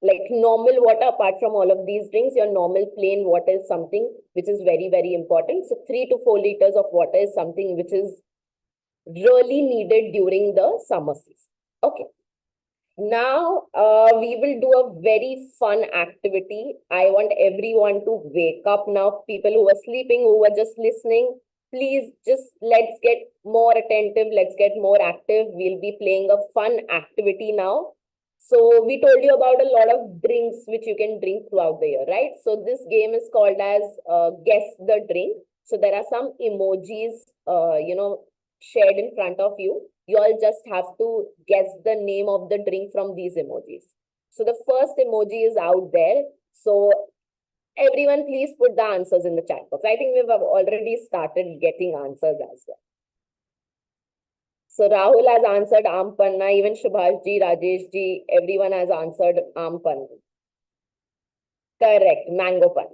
like normal water, apart from all of these drinks, your normal plain water is something which is very, very important. So 3 to 4 liters of water is something which is really needed during the summer season. Okay. Now, we will do a very fun activity. I want everyone to wake up now. People who are sleeping, who are just listening, please just let's get more attentive. Let's get more active. We'll be playing a fun activity now. So we told you about a lot of drinks which you can drink throughout the year, right? So this game is called as Guess the Drink. So there are some emojis, shared in front of you. You all just have to guess the name of the drink from these emojis. So the first emoji is out there. So everyone, please put the answers in the chat box. I think we've already started getting answers as well. So Rahul has answered Ampanna, even Subhash ji, Rajesh ji, everyone has answered Ampanna. Correct, mango pan.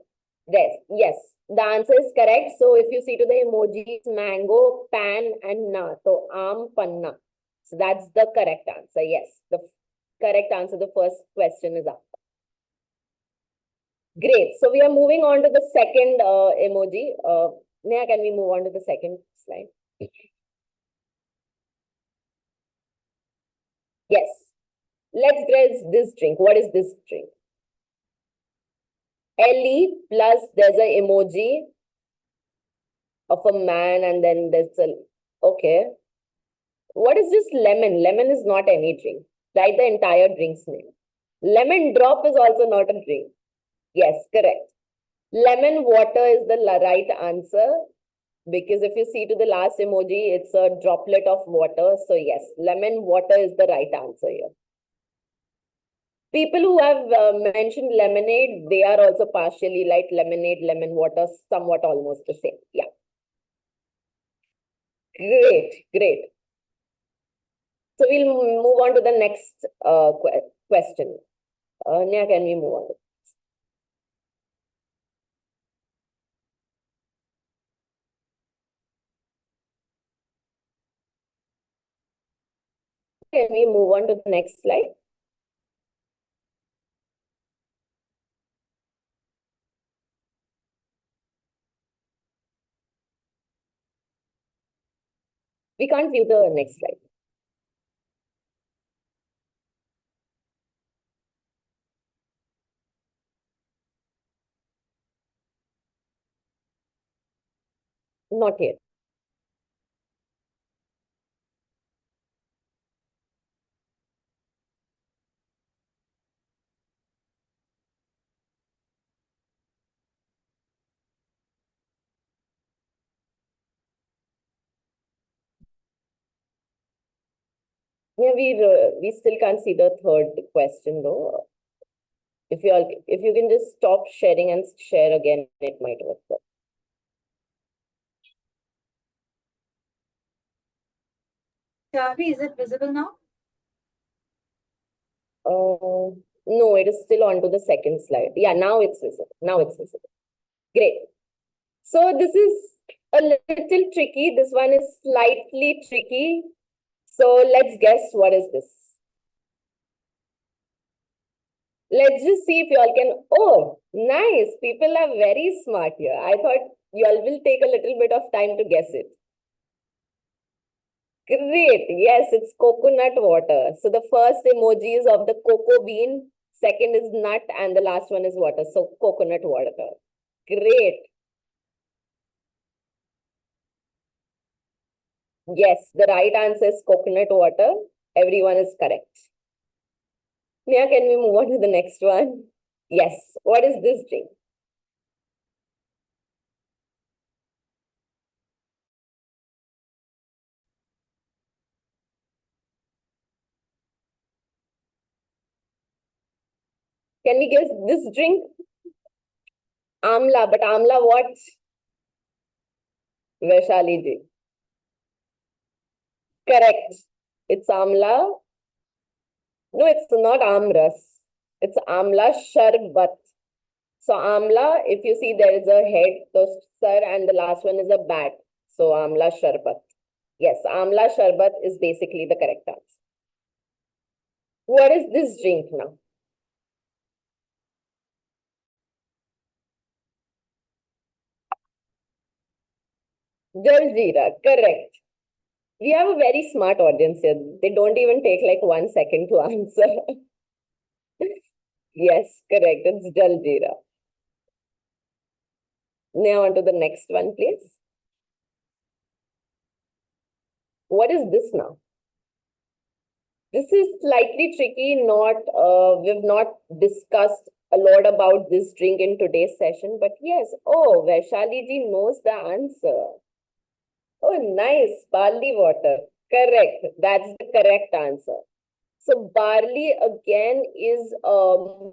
Yes, the answer is correct. So if you see to the emojis, mango, pan, and na, so Ampanna. So that's the correct answer. Yes, the correct answer. The first question is up. Great. So we are moving on to the second emoji. Neha, can we move on to the second slide? Yes. Let's guess this drink. What is this drink? LE plus there's a emoji of a man, and then there's a, okay. What is this lemon? Lemon is not any drink. Write the entire drink's name. Lemon drop is also not a drink. Yes, correct. Lemon water is the right answer, because if you see to the last emoji, it's a droplet of water. So yes, lemon water is the right answer here. People who have mentioned lemonade, they are also partially like lemonade, lemon water, somewhat almost the same. Yeah. Great, great. So we'll move on to the next question. Nya, can we move on? Can we move on to the next slide? We can't view the next slide. Not yet. Yeah, we still can't see the third question though. If you can just stop sharing and share again, it might work. Charvi, is it visible now? No, it is still on to the second slide. Yeah, now it's visible. Now it's visible. Great. So this is a little tricky. This one is slightly tricky. So let's guess what is this. Let's just see if you all can. Oh, nice. People are very smart here. I thought you all will take a little bit of time to guess it. Great. Yes, it's coconut water. So the first emoji is of the cocoa bean, second is nut, and the last one is water. So coconut water. Great. Yes, the right answer is coconut water. Everyone is correct. Neha, can we move on to the next one? Yes. What is this drink? Can we guess this drink? Amla, but amla what? Vaishali ji. Correct. It's amla. No, it's not amras. It's amla sharbat. So amla, if you see there is a head, so sir, and the last one is a bat. So amla sharbat. Yes, amla sharbat is basically the correct answer. What is this drink now? Jaljeera, correct. We have a very smart audience here. They don't even take like 1 second to answer. Yes, correct. It's Jaljeera. Now on to the next one, please. What is this now? This is slightly tricky. We've not discussed a lot about this drink in today's session, but yes. Oh, Vaishali ji knows the answer. Oh, nice. Barley water. Correct. That's the correct answer. So barley again is one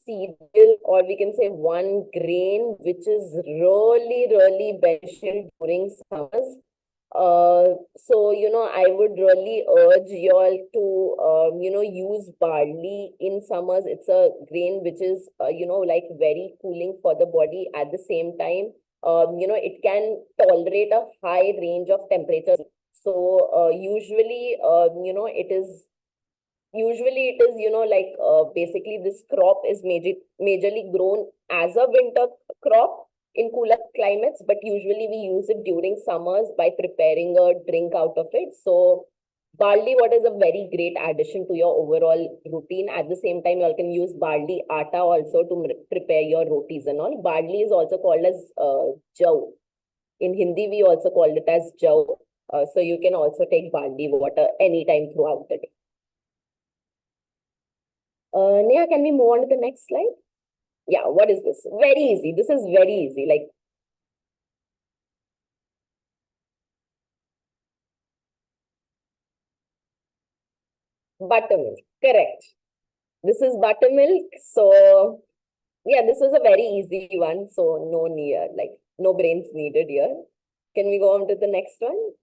cereal, or we can say one grain which is really beneficial during summers. So I would really urge you all to use barley in summers. It's a grain which is like very cooling for the body. At the same time, it can tolerate a high range of temperatures. So usually it is basically this crop is majorly grown as a winter crop in cooler climates, but usually we use it during summers by preparing a drink out of it. So barley water is a very great addition to your overall routine. At the same time, you all can use barley atta also to prepare your rotis and all. Barley is also called as jaw. In Hindi, we also call it as jaw. So you can also take barley water anytime throughout the day. Neha, can we move on to the next slide? Yeah, what is this? Very easy. This is very easy. Like buttermilk. Correct. This is buttermilk. So yeah, this was a very easy one. So no need, like no brains needed here. Can we go on to the next one?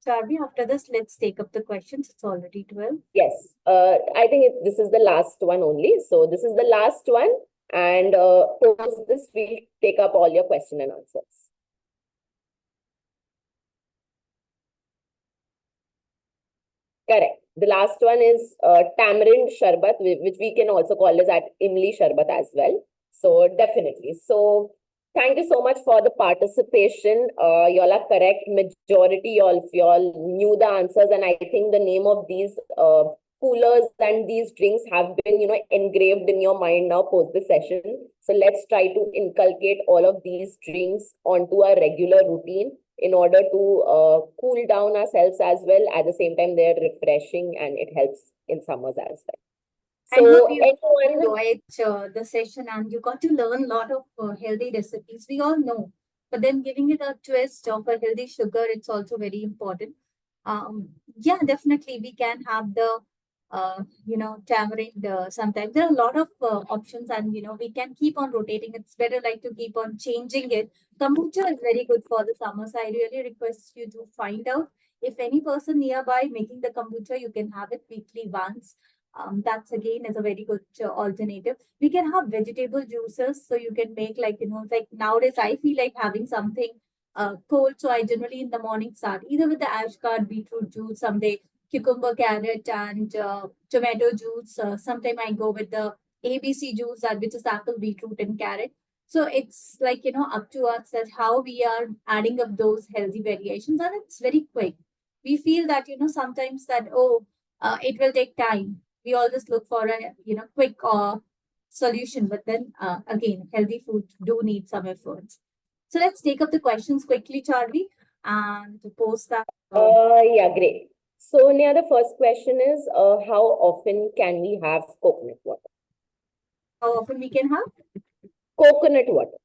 Charvi, after this, let's take up the questions. It's already 12. Yes. I think this is the last one only. So this is the last one. And post this, we'll take up all your question and answers. Correct. The last one is tamarind sharbat, which we can also call as at imli sharbat as well. So definitely. So thank you so much for the participation. Y'all are correct. Majority of y'all knew the answers, and I think the name of these coolers and these drinks have been engraved in your mind now post the session. So let's try to inculcate all of these drinks onto our regular routine in order to cool down ourselves as well. At the same time, they're refreshing and it helps in summers as well. I hope So you anyone, enjoyed the session and you got to learn a lot of healthy recipes. We all know, but then giving it a twist of a healthy sugar, it's also very important. Yeah, definitely we can have the tamarind. Sometimes there are a lot of options, and we can keep on rotating. It's better like to keep on changing it. Kombucha is very good for the summer, so I really request you to find out if any person nearby making the kombucha. You can have it weekly once. That's again is a very good alternative. We can have vegetable juices, so you can make like like nowadays I feel like having something cold. So I generally in the morning start either with the ashcard beetroot juice, someday cucumber, carrot, and tomato juice. Sometime I go with the ABC juice, that which is apple, beetroot, and carrot. So it's like up to us that how we are adding up those healthy variations, and it's very quick. We feel that sometimes that it will take time. We always look for a quick solution, but then again, healthy food do need some efforts. So let's take up the questions quickly, Charvi, and to post that. yeah, great. So Neha, the first question is, how often can we have coconut water? How often we can have Coconut water.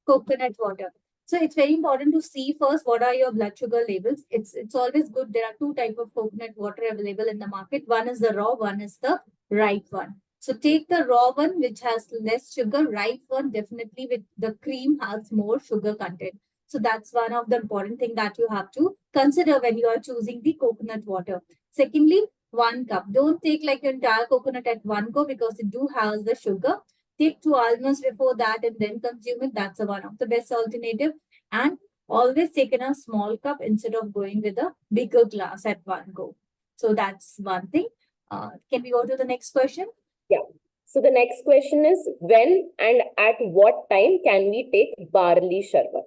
coconut water? So it's very important to see first what are your blood sugar levels. It's always good. There are two type of coconut water available in the market. One is the raw, one is the ripe one. So take the raw one which has less sugar. Ripe one definitely with the cream has more sugar content. So that's one of the important thing that you have to consider when you are choosing the coconut water. Secondly, 1 cup. Don't take like your entire coconut at one go because it do has the sugar. Take 2 almonds before that and then consume it. That's one of the best alternative. And always take in a small cup instead of going with a bigger glass at one go. So that's one thing. Can we go to the next question? Yeah. So the next question is, when and at what time can we take barley sharbat?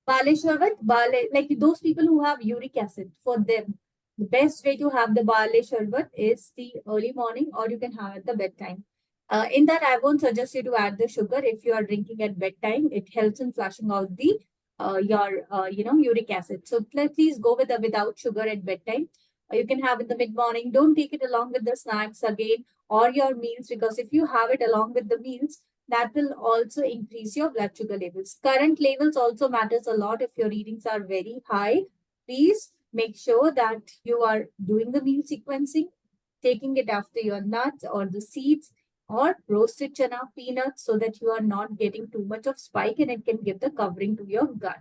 Barley sharbat, barley, like those people who have uric acid, for them, the best way to have the barley sharbat is the early morning or you can have at the bedtime. In that, I won't suggest you to add the sugar if you are drinking at bedtime. It helps in flushing out the your uric acid. So please go with the without sugar at bedtime. You can have in the mid morning. Don't take it along with the snacks again or your meals because if you have it along with the meals, that will also increase your blood sugar levels. Current levels also matters a lot. If your readings are very high, please make sure that you are doing the meal sequencing, taking it after your nuts or the seeds or roasted chana peanuts so that you are not getting too much of spike and it can give the covering to your gut.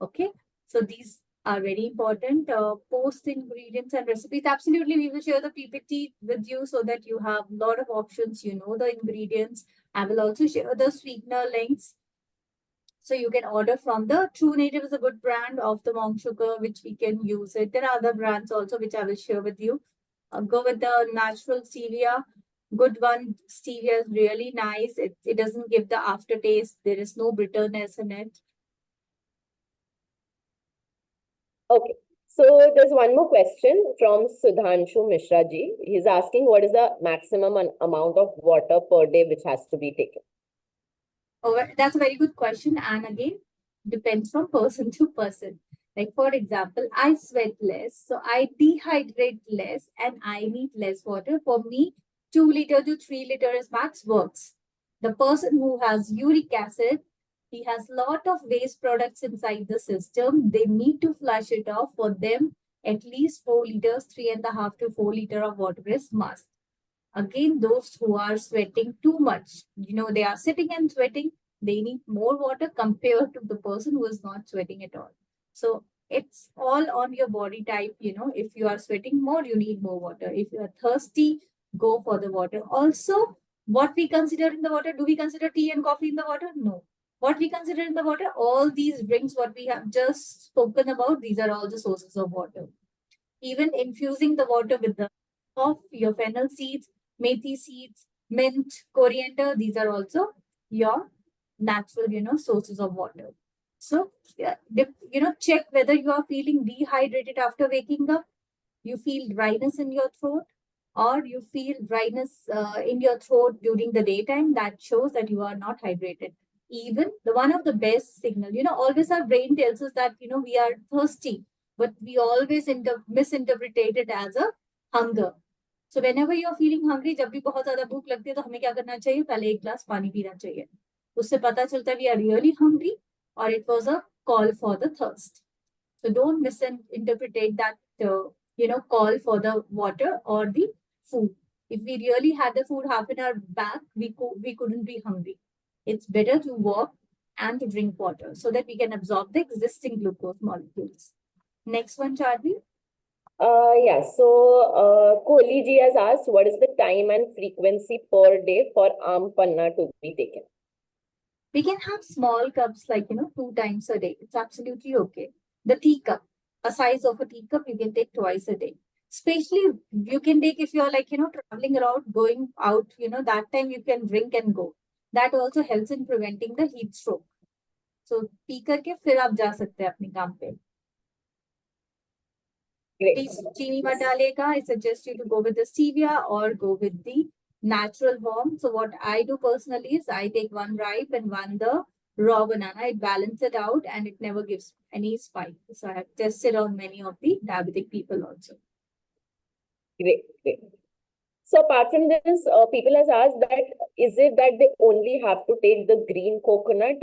Okay, so these are very important. Post ingredients and recipes. Absolutely, we will share the PPT with you so that you have a lot of options. You know the ingredients. I will also share the sweetener links. So you can order from the True Native is a good brand of the monk sugar, which we can use it. There are other brands also, which I will share with you. Go with the natural stevia. Good one. Stevia is really nice. It doesn't give the aftertaste. There is no bitterness in it. Okay. So there's one more question from Sudhanshu Mishra ji. He's asking, what is the maximum amount of water per day which has to be taken? Oh, that's a very good question. And again, depends from person to person. Like, for example, I sweat less, so I dehydrate less and I need less water. For me, 2 liter to 3 liters max works. The person who has uric acid, he has a lot of waste products inside the system. They need to flush it off. For them, at least 4 liters, 3.5 to 4 liter of water is must. Again, those who are sweating too much, they are sitting and sweating, they need more water compared to the person who is not sweating at all. So it's all on your body type. If you are sweating more, you need more water. If you are thirsty, go for the water. Also, what we consider in the water, do we consider tea and coffee in the water? No. What we consider in the water, all these drinks, what we have just spoken about, these are all the sources of water. Even infusing the water with the of your fennel seeds, methi seeds, mint, coriander, these are also your natural, sources of water. So, yeah, check whether you are feeling dehydrated after waking up, you feel dryness in your throat, or you feel dryness in your throat during the daytime, that shows that you are not hydrated. Even the one of the best signal, always our brain tells us that, we are thirsty, but we always misinterpret it as a hunger. So whenever you are feeling hungry, जब भी बहुत ज्यादा भूख लगती है तो हमें क्या करना चाहिए, पहले एक ग्लास पानी पीना चाहिए. उससे पता चलता है we are really hungry or it was a call for the thirst. So don't misinterpret that, call for the water or the food. If we really had the food half an hour back, we couldn't be hungry. It's better to walk and to drink water so that we can absorb the existing glucose molecules. Next one, Charvi. Yeah, so Kohli ji has asked, what is the time and frequency per day for Aam Panna to be taken? We can have small cups like, 2 times a day. It's absolutely okay. The teacup, a size of a teacup, you can take twice a day. Especially you can take if you're like, traveling around, going out, that time you can drink and go. That also helps in preventing the heat stroke. So P करके फिर आप जा सकते हैं अपने काम पे. Great. Please चीनी मत डालिएगा. I suggest you to go with the stevia or go with the natural form. So what I do personally is I take one ripe and one the raw banana. It balances it out and it never gives any spike. So I have tested on many of the diabetic people also. Great, great. So apart from this, people has asked that is it that they only have to take the green coconut?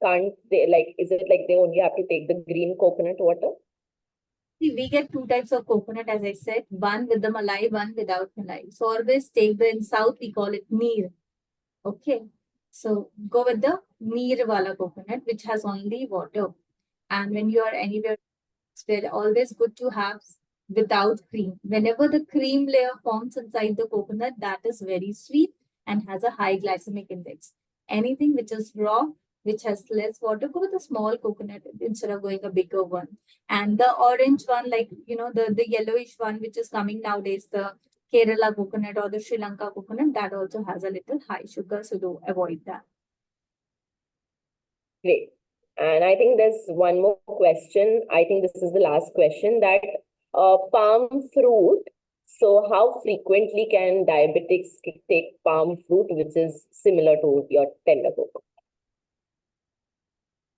Can't they like? Is it like they only have to take the green coconut water? See, we get two types of coconut, as I said, one with the malai, one without malai. So always take the, in South we call it neer. Okay. So go with the neer wala coconut, which has only water. And when you are anywhere, it's very always good to have without cream. Whenever the cream layer forms inside the coconut, that is very sweet and has a high glycemic index. Anything which is raw, which has less water, go with a small coconut instead of going a bigger one. And the orange one, like the yellowish one, which is coming nowadays, the Kerala coconut or the Sri Lanka coconut, that also has a little high sugar, so do avoid that. Great. And I think there's one more question. I think this is the last question that palm fruit. So how frequently can diabetics take palm fruit, which is similar to your tender coconut?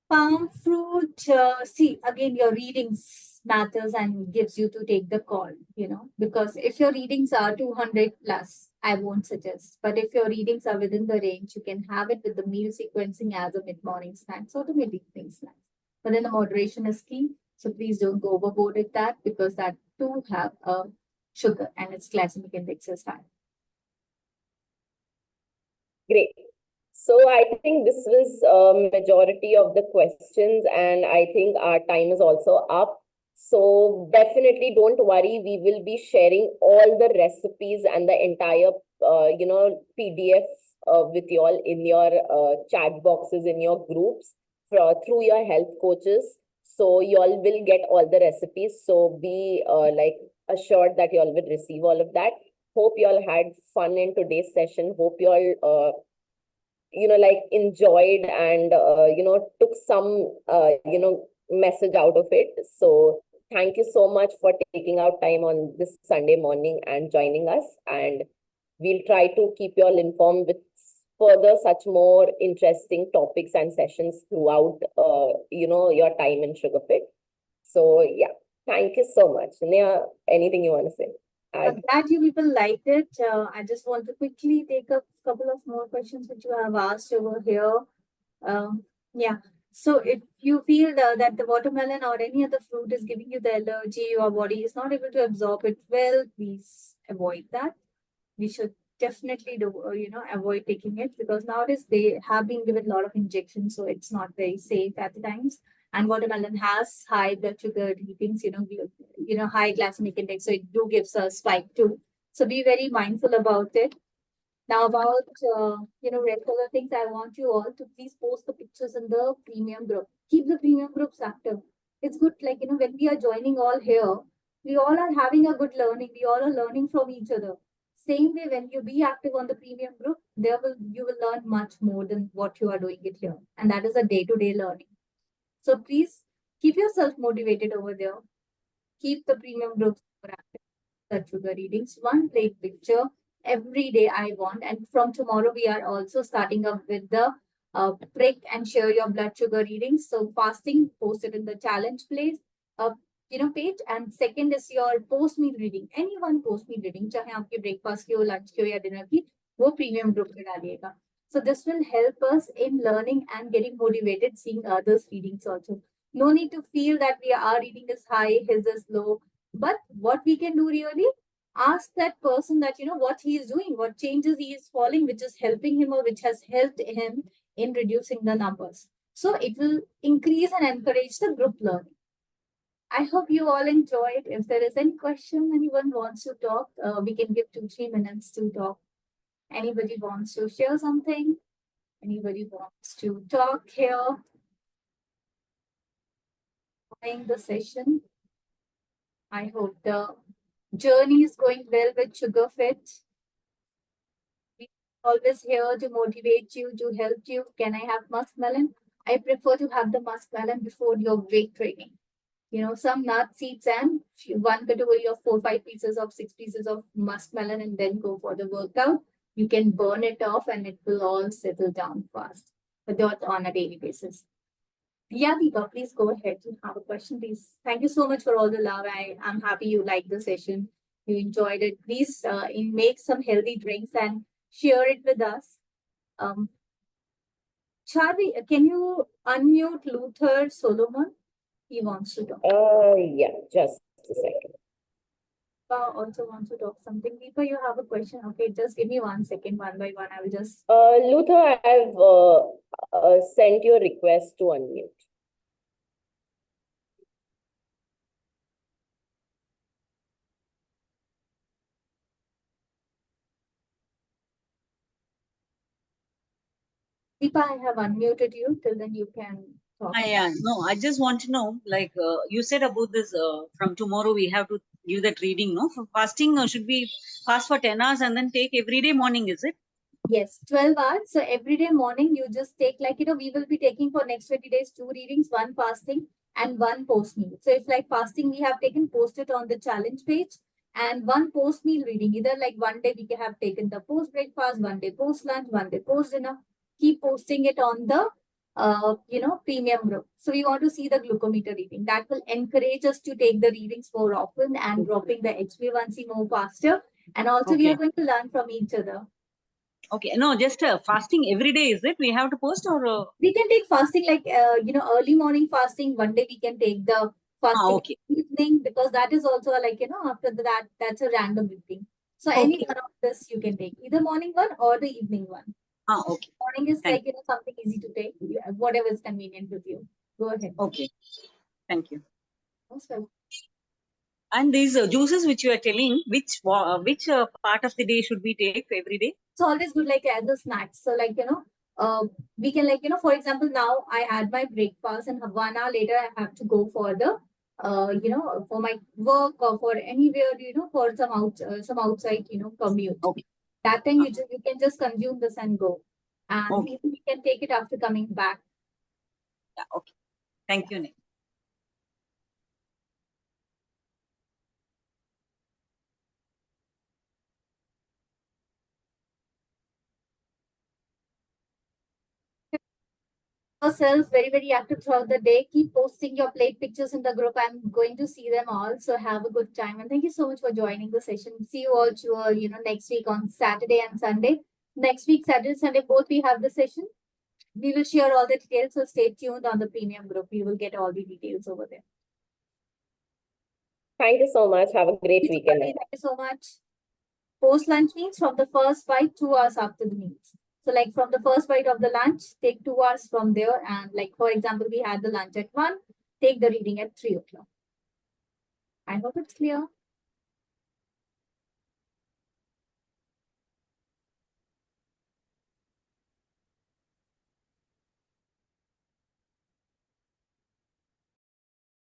Palm fruit, see, again, your readings matters and gives you to take the call, because if your readings are 200 plus, I won't suggest. But if your readings are within the range, you can have it with the meal sequencing as a mid-morning snack or the mid-evening snack. But then the moderation is key. So please don't go overboard with that because that too have a sugar and its glycemic index is high. Great. So I think this was majority of the questions, and I think our time is also up. So definitely don't worry. We will be sharing all the recipes and the entire, PDF with you all in your chat boxes in your groups through your health coaches. So you all will get all the recipes. So be assured that you all will receive all of that. Hope you all had fun in today's session. Hope you all enjoyed and took some message out of it. So thank you so much for taking out time on this Sunday morning and joining us, and we'll try to keep you all informed with further such more interesting topics and sessions throughout your time in Sugarfit. So yeah, thank you so much. Neha, anything you want to say? I'm glad you people liked it. I just want to quickly take a couple of more questions which you have asked over here. Yeah. So if you feel that the watermelon or any other fruit is giving you the allergy, your body is not able to absorb it well, please avoid that. We should definitely do, avoid taking it because nowadays they have been given a lot of injections, so it's not very safe at the times. And watermelon has high blood sugar readings, high glycemic index, so it do gives a spike too. So be very mindful about it. Now about regular things, I want you all to please post the pictures in the premium group. Keep the premium groups active. It's good, like when we are joining all here, we all are having a good learning. We all are learning from each other. Same way, when you be active on the premium group, you will learn much more than what you are doing it here, and that is a day-to-day learning. So please keep yourself motivated over there. Keep the premium groups active. The sugar readings, one plate picture every day I want. And from tomorrow, we are also starting up with the prick and share your blood sugar readings. So fasting, post it in the challenge place, page. And second is your post meal reading. Anyone post meal reading, चाहे आपके breakfast की हो, lunch की हो या dinner की, वो premium group में डालिएगा. So this will help us in learning and getting motivated, seeing others' readings also. No need to feel that our reading is high, his is low. But what we can do really, ask that person that, what he is doing, what changes he is following, which is helping him or which has helped him in reducing the numbers. So it will increase and encourage the group learning. I hope you all enjoyed. If there is any question, anyone wants to talk, we can give 2-3 minutes to talk. Anybody wants to share something? Anybody wants to talk here? During the session, I hope the journey is going well with Sugarfit. We always here to motivate you, to help you. Can I have muskmelon? I prefer to have the muskmelon before your weight training. Some nut seeds and one category of 4-5 pieces of 6 pieces of muskmelon and then go for the workout. You can burn it off and it will all settle down fast, but not on a daily basis. Yeah, Deepa, please go ahead. You have a question, please. Thank you so much for all the love. I'm happy you liked the session. you enjoyed it. Please make some healthy drinks and share it with us. Charlie, can you unmute Luther Solomon? He wants to talk. Yeah, just a second. Also wants to talk something. Deepa, you have a question? Okay, just give me 1 second, one by one. I will just. Luther, I've sent you a request to unmute. Deepa, I have unmuted you. Till then, you can talk. Yeah, no, I just want to know, like you said about this, from tomorrow we have to give that reading, no? For fasting, should we fast for 10 hours and then take every day morning, is it? Yes, 12 hours. So every day morning, you just take like, we will be taking for next 20 days, 2 readings, 1 fasting and 1 post meal. So if like fasting, we have taken, post it on the challenge page, and 1 post meal reading. Either like 1 day we can have taken the post breakfast, 1 day post lunch, 1 day post dinner. Keep posting it on the, premium group. So we want to see the glucometer reading. That will encourage us to take the readings more often and dropping the HbA1c more faster. And also we are going to learn from each other. Okay, no, just fasting every day, is it? We have to post or? We can take fasting like, early morning fasting. 1 day we can take the fasting okay. evening, because that is also like, after that, that's a random evening. So any one of this you can take, either morning one or the evening one. Okay. Morning is like, something easy to take, whatever is convenient with you. Go ahead. Okay. Thank you. Most welcome. And these juices which you are telling, which part of the day should we take every day? It's always good, like as a snack. So like, we can like, for example, now I had my breakfast and 1 hour later I have to go for the, for my work or for anywhere, for some outside, commute. Okay. That time you can just consume this and go. And we can take it after coming back. Yeah, okay. Thank you, Nick. Yourself very, very active throughout the day. Keep posting your plate pictures in the group. I'm going to see them all. So have a good time. And thank you so much for joining the session. See you all sure, next week on Saturday and Sunday. Next week, Saturday, Sunday, both we have the session. We will share all the details. So stay tuned on the premium group. You will get all the details over there. Thank you so much. Have a great weekend. Thank you so much. Post lunch means from the first bite, 2 hours after the meals. So like from the first bite of the lunch, take 2 hours from there. And like, for example, we had the lunch at 1, take the reading at 3 o'clock. I hope it's clear.